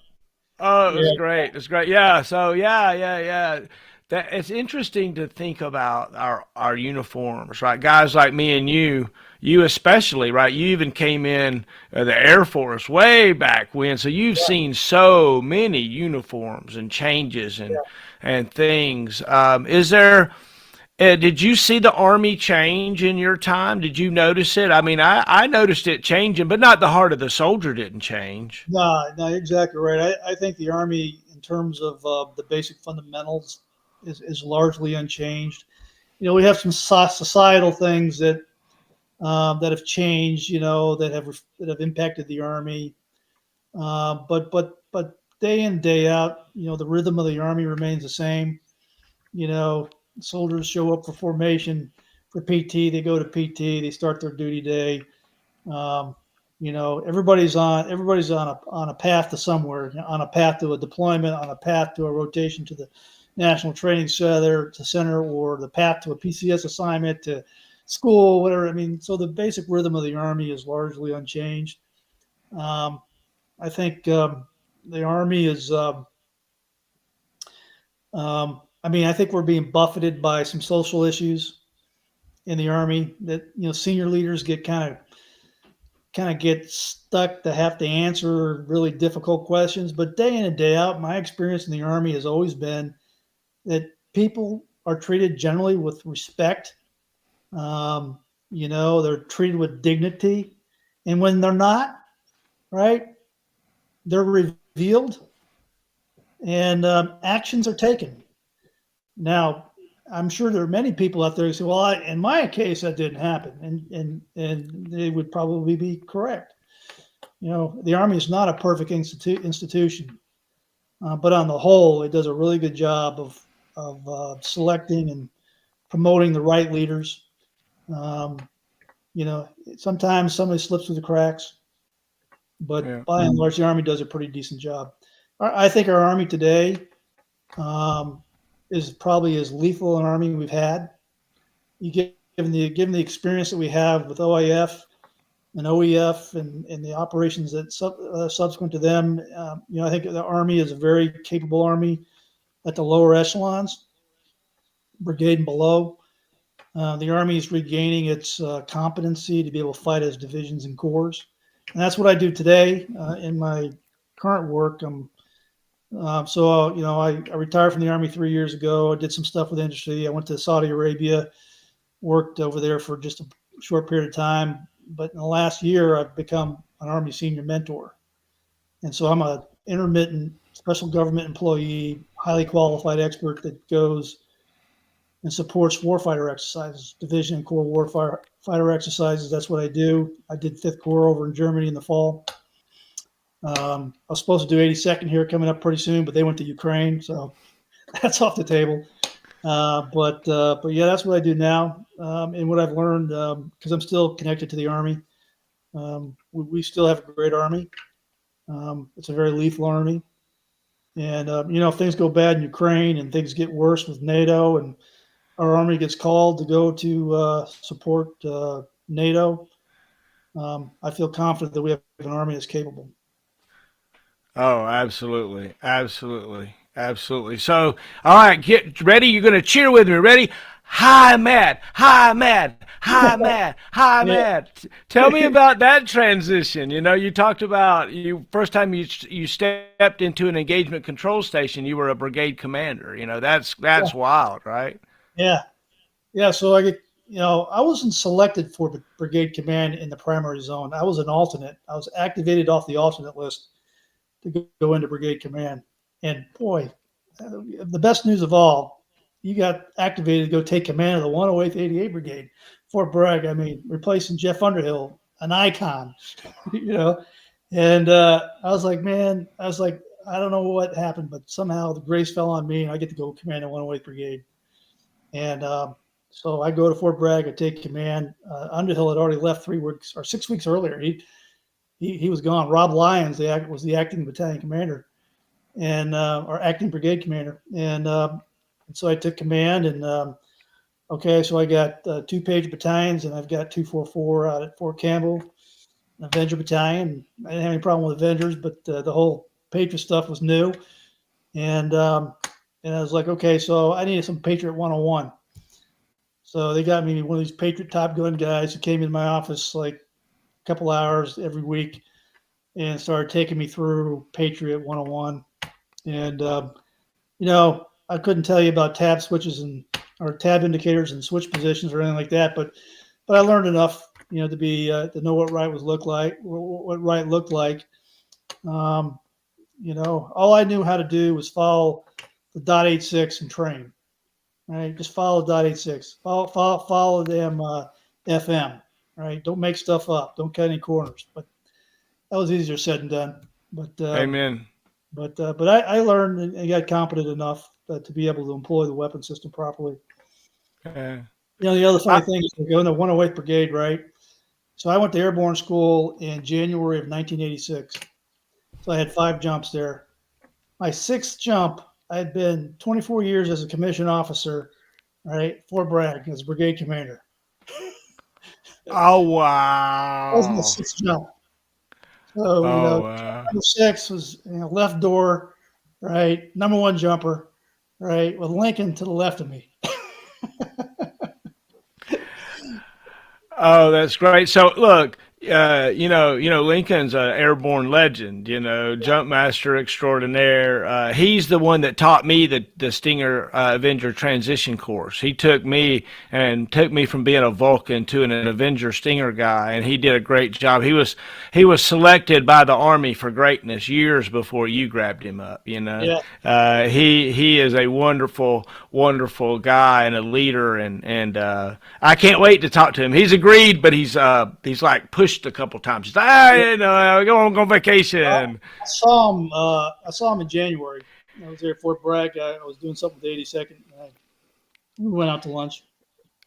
Oh, it was yeah, great. It was great. Yeah. So yeah, yeah, yeah. That it's interesting to think about our uniforms, right? Guys like me and you especially, right? You even came in the Air Force way back when, so you've yeah, seen so many uniforms and changes yeah. and things. Is there? Did you see the Army change in your time? Did you notice it? I mean, I noticed it changing, but not the heart of the soldier didn't change. No, no, exactly right. I think the Army, in terms of the basic fundamentals, is largely unchanged. We have some societal things that have changed, that have impacted the Army. But day in day out, the rhythm of the Army remains the same. You know, Soldiers show up for formation for PT. They go to PT. They start their duty day. Um, everybody's on a path to somewhere, on a path to a deployment, on a path to a rotation to the National Training Center, or the path to a PCS assignment, to school, whatever. I mean, so the basic rhythm of the Army is largely unchanged. Um, I think the Army is. I think we're being buffeted by some social issues in the Army that senior leaders get kind of get stuck to have to answer really difficult questions. But day in and day out, my experience in the Army has always been that people are treated generally with respect. Um, they're treated with dignity. And when they're not, right, they're revealed and actions are taken. Now, I'm sure there are many people out there who say, well, in my case, that didn't happen. And they would probably be correct. The Army is not a perfect institution, but on the whole, it does a really good job of selecting and promoting the right leaders. Um, Sometimes somebody slips through the cracks, but Yeah. by and large, the Army does a pretty decent job. I think our Army today um, is probably as lethal an Army we've had. Given the experience that we have with OIF and OEF and the operations that subsequent to them, I think the Army is a very capable Army at the lower echelons, brigade and below. The Army is regaining its competency to be able to fight as divisions and corps. And that's what I do today in my current work. I retired from the Army 3 years ago. I did some stuff with industry. I went to Saudi Arabia worked over there for just a short period of time. But in the last year, I've become an Army senior mentor. And so I'm a intermittent special government employee, highly qualified expert that goes and supports warfighter exercises, division and corps warfighter exercises. That's what I do. I did Fifth Corps over in Germany in the fall. I was supposed to do 82nd here coming up pretty soon, but they went to Ukraine, so that's off the table. But yeah, that's what I do now, and what I've learned because I'm still connected to the Army. We still have a great Army. It's a very lethal Army, and if things go bad in Ukraine and things get worse with NATO, and our Army gets called to go to support NATO, I feel confident that we have an Army that's capable. Oh, absolutely. Absolutely. Absolutely. So, all right, get ready. You're going to cheer with me. Ready? Hi, Matt. Hi, Matt. Hi, Matt. Hi, Yeah. Matt. Tell me about that transition. You talked about you first time you stepped into an engagement control station, you were a brigade commander. That's wild, right? Yeah. Yeah. So I wasn't selected for brigade command in the primary zone. I was an alternate. I was activated off the alternate list to go into brigade command. And boy, the best news of all, you got activated to go take command of the 108th 88 Brigade, Fort Bragg. I mean, replacing Jeff Underhill, an icon, you know. And I was like, man, I don't know what happened, but somehow the grace fell on me, and I get to go command the 108th Brigade. And so I go to Fort Bragg, I take command. Underhill had already left 3 weeks or 6 weeks earlier. He was gone. Rob Lyons, was the acting battalion commander, and or acting brigade commander, and so I took command. And okay, so I got 2-page battalions, and I've got 244 out at Fort Campbell, an Avenger battalion. I didn't have any problem with Avengers, but the whole Patriot stuff was new, and I was like, okay, so I needed some Patriot 101. So they got me one of these Patriot Top Gun guys who came in my office like a couple hours every week and started taking me through Patriot 101. And I couldn't tell you about tab switches and or tab indicators and switch positions or anything like that, but I learned enough, to be to know what right what right looked like. All I knew how to do was follow the .86 and train. Right, just follow .86. Follow them FM. Right, don't make stuff up. Don't cut any corners. But that was easier said than done. But Amen. I learned and got competent enough to be able to employ the weapon system properly. Uh, The other funny I, thing is we go in the 108th Brigade, right? So I went to airborne school in January of 1986. So I had 5 jumps there. My 6th jump, I had been 24 years as a commissioned officer, right? Fort Bragg as brigade commander. oh That was my wow. 6th jump. So, Oh wow. number 6 was left door, right? Number 1 jumper, right? With Lincoln to the left of me. Oh, that's great. So look, Lincoln's an airborne legend. Jump master extraordinaire. He's the one that taught me the Stinger Avenger transition course. He took me from being a Vulcan to an Avenger Stinger guy, and he did a great job. He was selected by the Army for greatness years before you grabbed him up. Yeah. He is a wonderful, wonderful guy and a leader, and I can't wait to talk to him. He's agreed, but he's like pushed a couple times. He's like, go on vacation. I saw him in January. I was there at Fort Bragg. I was doing something with the 82nd. We went out to lunch.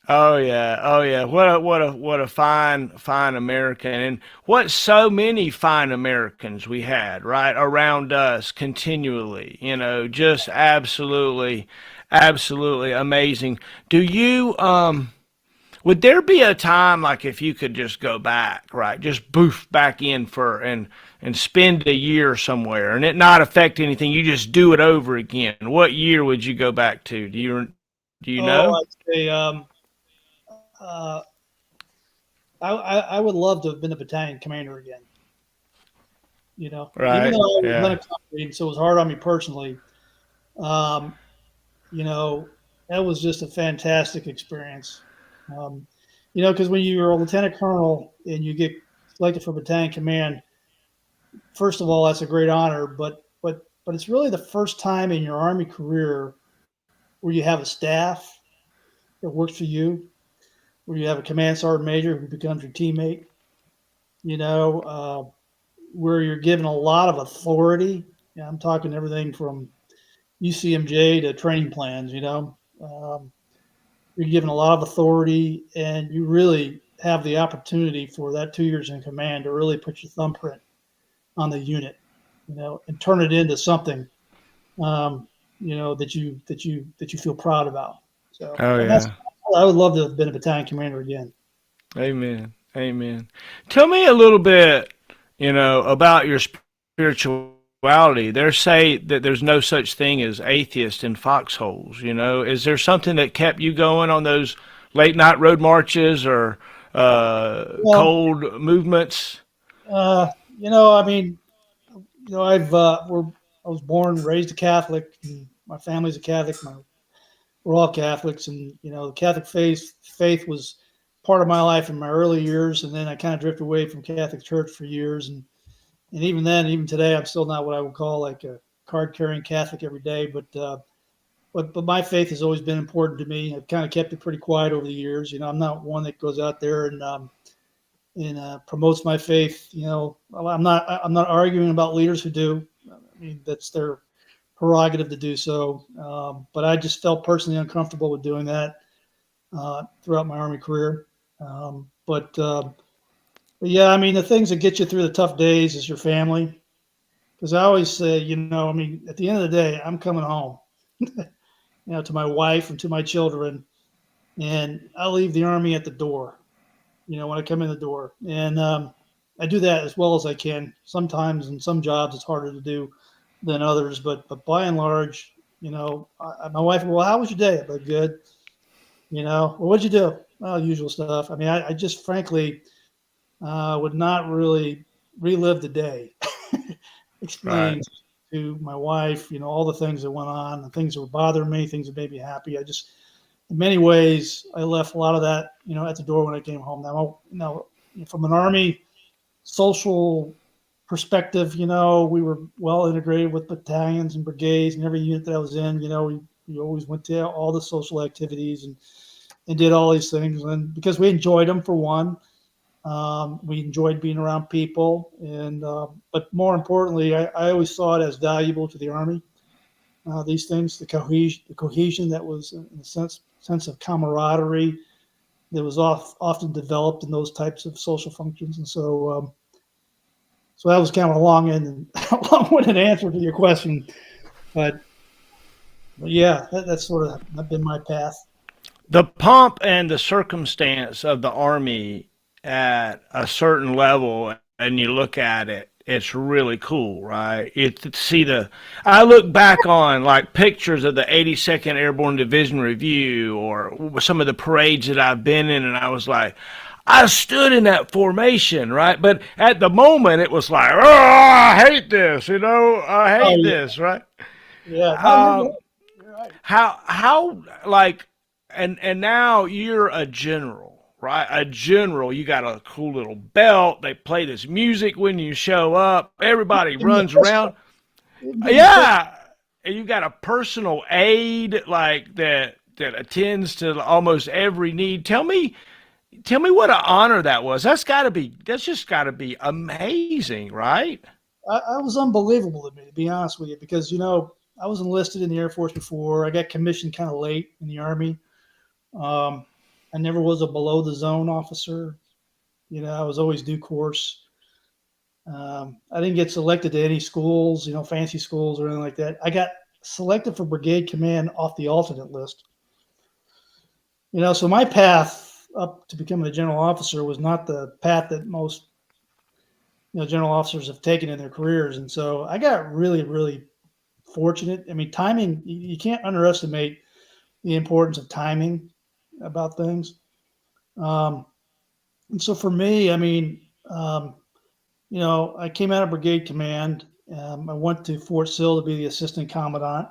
Oh yeah, oh yeah. What a fine American, and what so many fine Americans we had right around us continually. Just absolutely amazing. Do you Would there be a time like if you could just go back, right? Just boof back in and spend a year somewhere and it not affect anything, you just do it over again. What year would you go back to? Do you Oh, know? I'd say uh, I would love to have been a battalion commander again. Even Right. though I was Yeah. unaccommodated, so it was hard on me personally. Um, you know, that was just a fantastic experience. Um, because when you're a lieutenant colonel and you get selected for battalion command, first of all, that's a great honor. But it's really the first time in your Army career where you have a staff that works for you, where you have a command sergeant major who becomes your teammate. You know, where you're given a lot of authority. I'm talking everything from UCMJ to training plans. You're given a lot of authority, and you really have the opportunity for that 2 years in command to really put your thumbprint on the unit, and turn it into something, that you feel proud about. So, Oh and that's yeah. I would love to have been a battalion commander again. Amen. Amen. Tell me a little bit, about your spirituality. They say that there's no such thing as atheists in foxholes. Is there something that kept you going on those late night road marches or Well, cold movements? I mean, I was born and raised a Catholic. And my family's a Catholic. We're all Catholics, and the Catholic faith was part of my life in my early years, and then I kind of drifted away from Catholic Church for years, and even then, even today, I'm still not what I would call like a card carrying Catholic every day, but my faith has always been important to me. I've kind of kept it pretty quiet over the years. I'm not one that goes out there and promotes my faith. I'm not arguing about leaders who do. I mean, that's their prerogative to do so. But I just felt personally uncomfortable with doing that throughout my Army career. But yeah, I mean, the things that get you through the tough days is your family. Because I always say, I mean, at the end of the day, I'm coming home, to my wife and to my children, and I'll leave the Army at the door, when I come in the door. And I do that as well as I can. Sometimes in some jobs it's harder to do than others, but by and large, my wife, well, how was your day? But good. Well, what'd you do? Well, usual stuff. I mean, I just frankly would not really relive the day, Right. explaining to my wife, all the things that went on, the things that were bothering me, things that made me happy. In many ways, I left a lot of that, at the door when I came home. Now, from an Army social perspective, we were well integrated with battalions and brigades and every unit that I was in. We always went to all the social activities and did all these things. And because we enjoyed them, for one, we enjoyed being around people. But more importantly, I always saw it as valuable to the Army. These things, the cohesion that was in a sense of camaraderie that was often developed in those types of social functions. And so that was kind of a long-winded answer to your question, but yeah, that's sort of been my path. The pomp and the circumstance of the Army at a certain level, and you look at it, it's really cool, right? I look back on like pictures of the 82nd Airborne Division Review or some of the parades that I've been in, and I was like, I stood in that formation, right? But at the moment, it was like, oh, I hate this, I Oh hate yeah, this, right? yeah. No, you're Um, right. You're right. how like and now you're a general, right? A general, you got a cool little belt. They play this music when you show up. Everybody Give me a runs fist around. bump. Give me a fist. Yeah. And you got a personal aide like that attends to almost every need. Tell me what an honor that was. That's just gotta be amazing, right? I was unbelievable to me, to be honest with you, because I was enlisted in the Air Force before. I got commissioned kind of late in the Army. Um, I never was a below the zone officer. I was always due course. I didn't get selected to any schools, fancy schools or anything like that. I got selected for brigade command off the alternate list. So my path up to becoming a general officer was not the path that most general officers have taken in their careers, and so I got really, really fortunate. I mean, timing, you can't underestimate the importance of timing about things. Um, and so for me, I mean, I came out of brigade command. I went to Fort Sill to be the assistant commandant.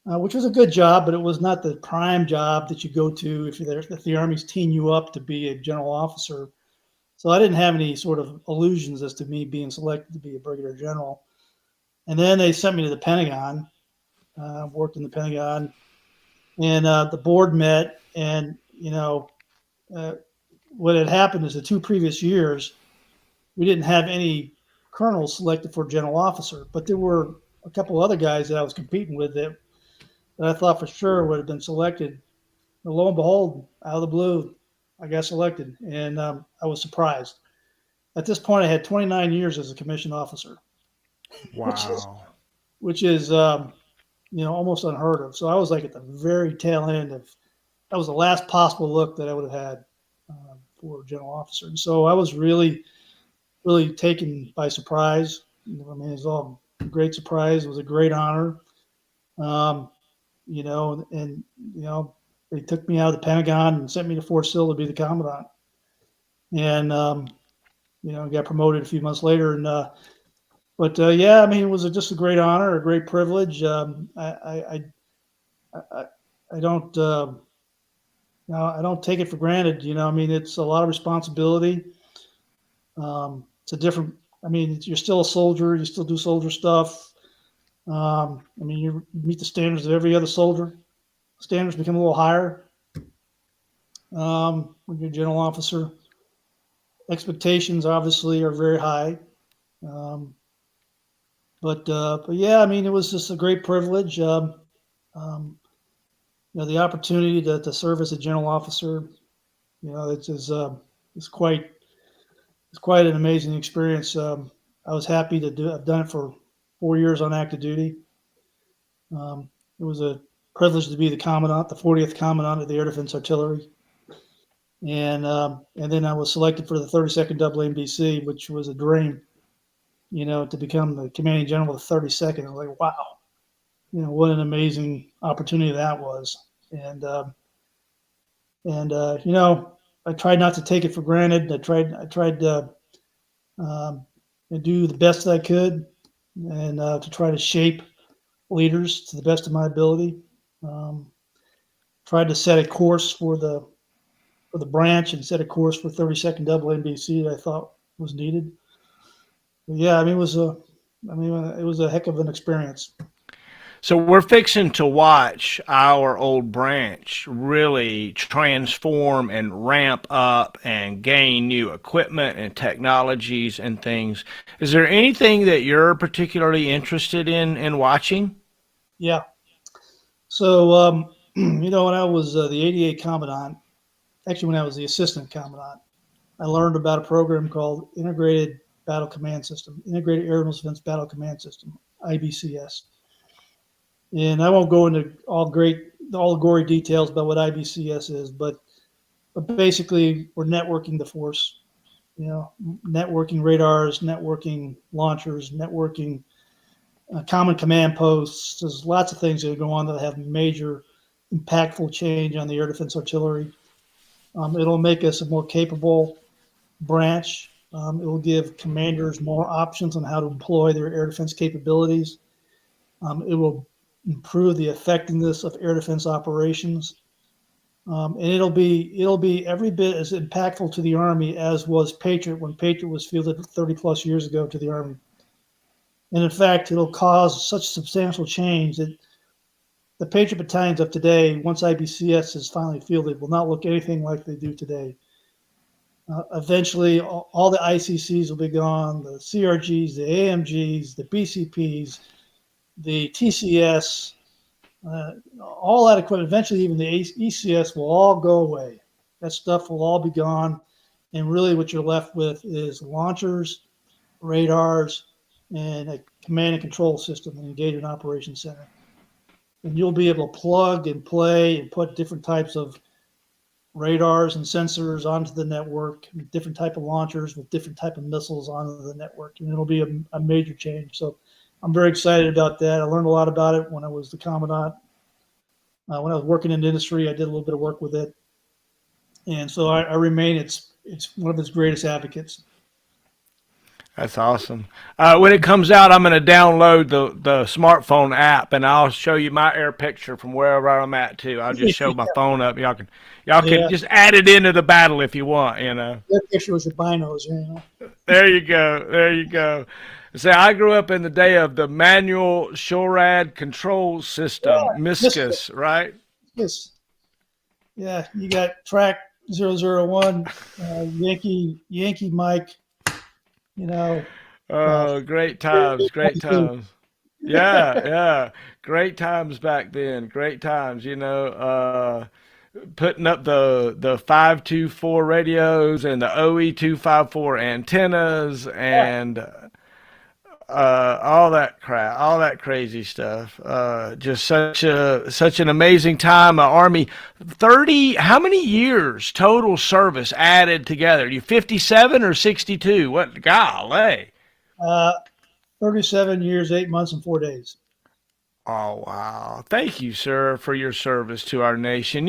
which was a good job, but it was not the prime job that you go to if you're there, if the Army's teeing you up to be a general officer. So I didn't have any sort of illusions as to me being selected to be a brigadier general. And then they sent me to the Pentagon. Worked in the Pentagon, and the board met, and uh, what had happened is the 2 previous years we didn't have any colonels selected for general officer, but there were a couple of other guys that I was competing with that I thought for sure would have been selected. But lo and behold, out of the blue, I got selected, and I was surprised. At this point, I had 29 years as a commissioned officer, which is Wow. which is almost unheard of. So I was like at the very tail end of that was the last possible look that I would have had for general officer, and so I was really taken by surprise. I mean, it was all a great surprise. It was a great honor. Um, and they took me out of the Pentagon and sent me to Fort Sill to be the commandant. And got promoted a few months later. And yeah, I mean, it was just a great honor, a great privilege. I, I don't I don't take it for granted. I mean, it's a lot of responsibility. It's a different. I mean, you're still a soldier. You still do soldier stuff. I mean, you meet the standards of every other soldier. Standards become a little higher when you're a general officer. Expectations obviously are very high. Um, but yeah, I mean, it was just a great privilege. The opportunity to serve as a general officer, it's quite an amazing experience. I was happy to do. I've done it for 4 years on active duty. It was a privilege to be the commandant, the 40th commandant of the Air Defense Artillery, and then I was selected for the 32nd AAMBC, which was a dream. To become the commanding general of the 32nd. I was like, wow, what an amazing opportunity that was. I tried not to take it for granted. I tried to do the best that I could, and to try to shape leaders to the best of my ability. Um, Tried to set a course for the branch and set a course for 32nd AAMBC that I thought was needed. But yeah, I mean, it was a heck of an experience. So we're fixing to watch our old branch really transform and ramp up and gain new equipment and technologies and things. Is there anything that you're particularly interested in watching? Yeah. So, when I was the 88 commandant, actually when I was the assistant commandant, I learned about a program called Integrated Battle Command System, Integrated Air Missile Defense Battle Command System, IBCS. And I won't go into all the gory details about what IBCS is, but basically we're networking the force, networking radars, networking launchers, networking common command posts. There's lots of things that go on that have major impactful change on the air defense artillery. It'll make us a more capable branch. It will give commanders more options on how to employ their air defense capabilities. It will improve the effectiveness of air defense operations. And it'll be every bit as impactful to the Army as was Patriot when Patriot was fielded 30 plus years ago to the Army. And in fact, it'll cause such substantial change that the Patriot battalions of today, once IBCS is finally fielded, will not look anything like they do today. Eventually, all the ICCs will be gone, the CRGs, the AMGs, the BCPs, the TCS, all that equipment, eventually even the ECS will all go away. That stuff will all be gone. And really what you're left with is launchers, radars, and a command and control system, an engagement operations center. And you'll be able to plug and play and put different types of radars and sensors onto the network, different type of launchers with different type of missiles onto the network. And it'll be a major change. So I'm very excited about that. I learned a lot about it when I was the commandant. When I was working in the industry, I did a little bit of work with it. And so I remain it's one of its greatest advocates. That's awesome. When it comes out, I'm going to download the smartphone app, and I'll show you my air picture from wherever I'm at too. I'll just show my phone up. Y'all can Yeah, just add it into the battle if you want. You know. that picture was your binos, you know. There you go. There you go. Say, I grew up in the day of the manual SHORAD control system, Yes, MISCUS, right? yes, yeah. You got track 001, Yankee Mike. You know, uh, Oh, great times, great times. Yeah, yeah. Great times back then. Great times, putting up the 524 radios and the OE 254 antennas and all that crap, all that crazy stuff. Just such an amazing time. Army, 30. How many years total service added together? You 57 or 62? What? Golly. uh, 37 years, 8 months, and 4 days. Oh wow! Thank you, sir, for your service to our nation.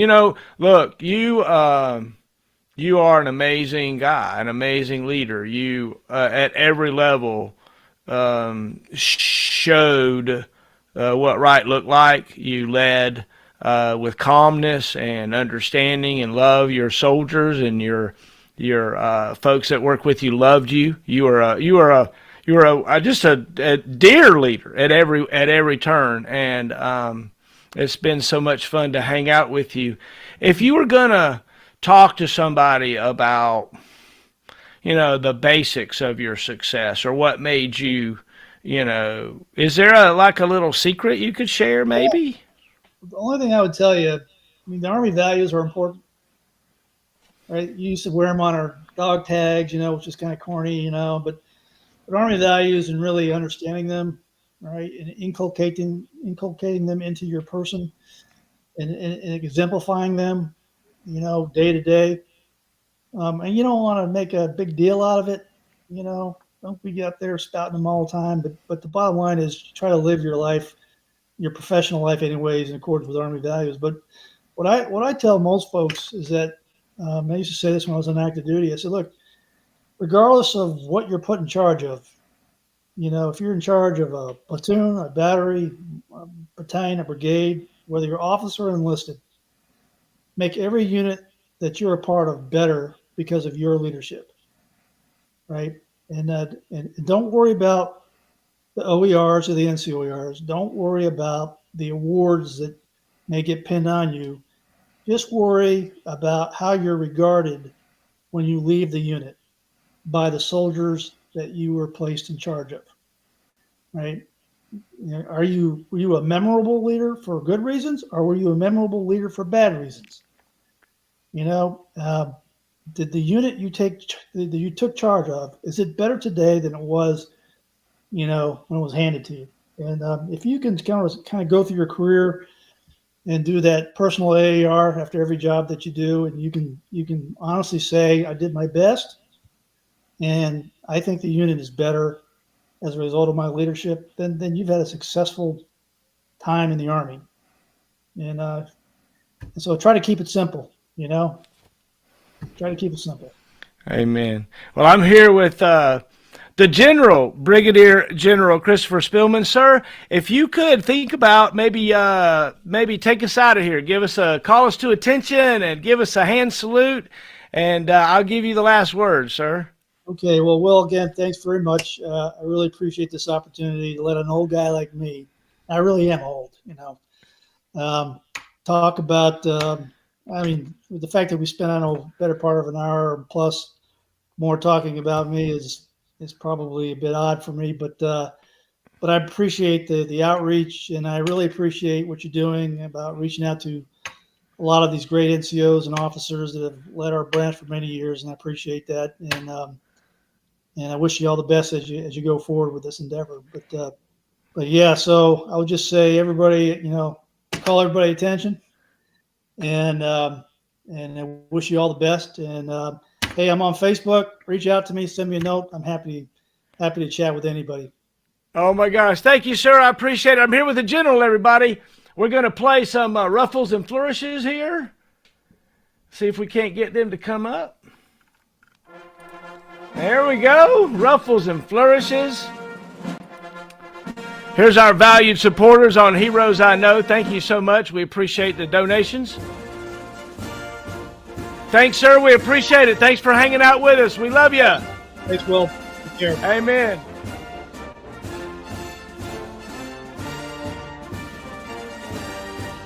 Look, you are an amazing guy, an amazing leader. You at every level showed what right looked like. You led with calmness and understanding and love. Your soldiers and your folks that work with you loved you. You were just a dear leader at every turn, and it's been so much fun to hang out with you. If you were gonna talk to somebody about the basics of your success or what made you, is there a little secret you could share maybe? The only thing I would tell you, I mean, the Army values are important, right? You used to wear them on our dog tags, which is kind of corny, but Army values and really understanding them, right, and inculcating them into your person and exemplifying them, day to day. And you don't want to make a big deal out of it, Don't be out there spouting them all the time. But the bottom line is try to live your life, your professional life, anyways, in accordance with Army values. But what I tell most folks is that I used to say this when I was on active duty. I said, look, regardless of what you're put in charge of, if you're in charge of a platoon, a battery, a battalion, a brigade, whether you're officer or enlisted, make every unit that you're a part of better because of your leadership, right? And don't worry about the OERs or the NCOERs. Don't worry about the awards that may get pinned on you. Just worry about how you're regarded when you leave the unit by the soldiers that you were placed in charge of, right? Were you a memorable leader for good reasons, or were you a memorable leader for bad reasons? Did the unit that you took charge of, is it better today than it was, when it was handed to you? And if you can kind of go through your career and do that personal AAR after every job that you do, and you can honestly say, I did my best, and I think the unit is better as a result of my leadership, then you've had a successful time in the Army. And so try to keep it simple, Try to keep it simple. Amen. Well, I'm here with the General, Brigadier General Christopher Spillman. Sir, if you could think about maybe take us out of here, call us to attention and give us a hand salute, and I'll give you the last word, sir. Okay, well, Will, again, thanks very much. I really appreciate this opportunity to let an old guy like me, I really am old, talk about, the fact that we spent, I don't know, better part of an hour plus more talking about me is probably a bit odd for me, but I appreciate the outreach, and I really appreciate what you're doing about reaching out to a lot of these great NCOs and officers that have led our branch for many years, and I appreciate that. And I wish you all the best as you go forward with this endeavor. But yeah, so I would just say, everybody, call everybody attention, and I wish you all the best. And hey, I'm on Facebook. Reach out to me, send me a note. I'm happy to chat with anybody. Oh my gosh, thank you, sir. I appreciate it. I'm here with the General, everybody. We're going to play some ruffles and flourishes here. See if we can't get them to come up. There we go. Ruffles and flourishes. Here's our valued supporters on Heroes I Know. Thank you so much. We appreciate the donations. Thanks, sir. We appreciate it. Thanks for hanging out with us. We love you. Thanks, Will. Take care. Amen.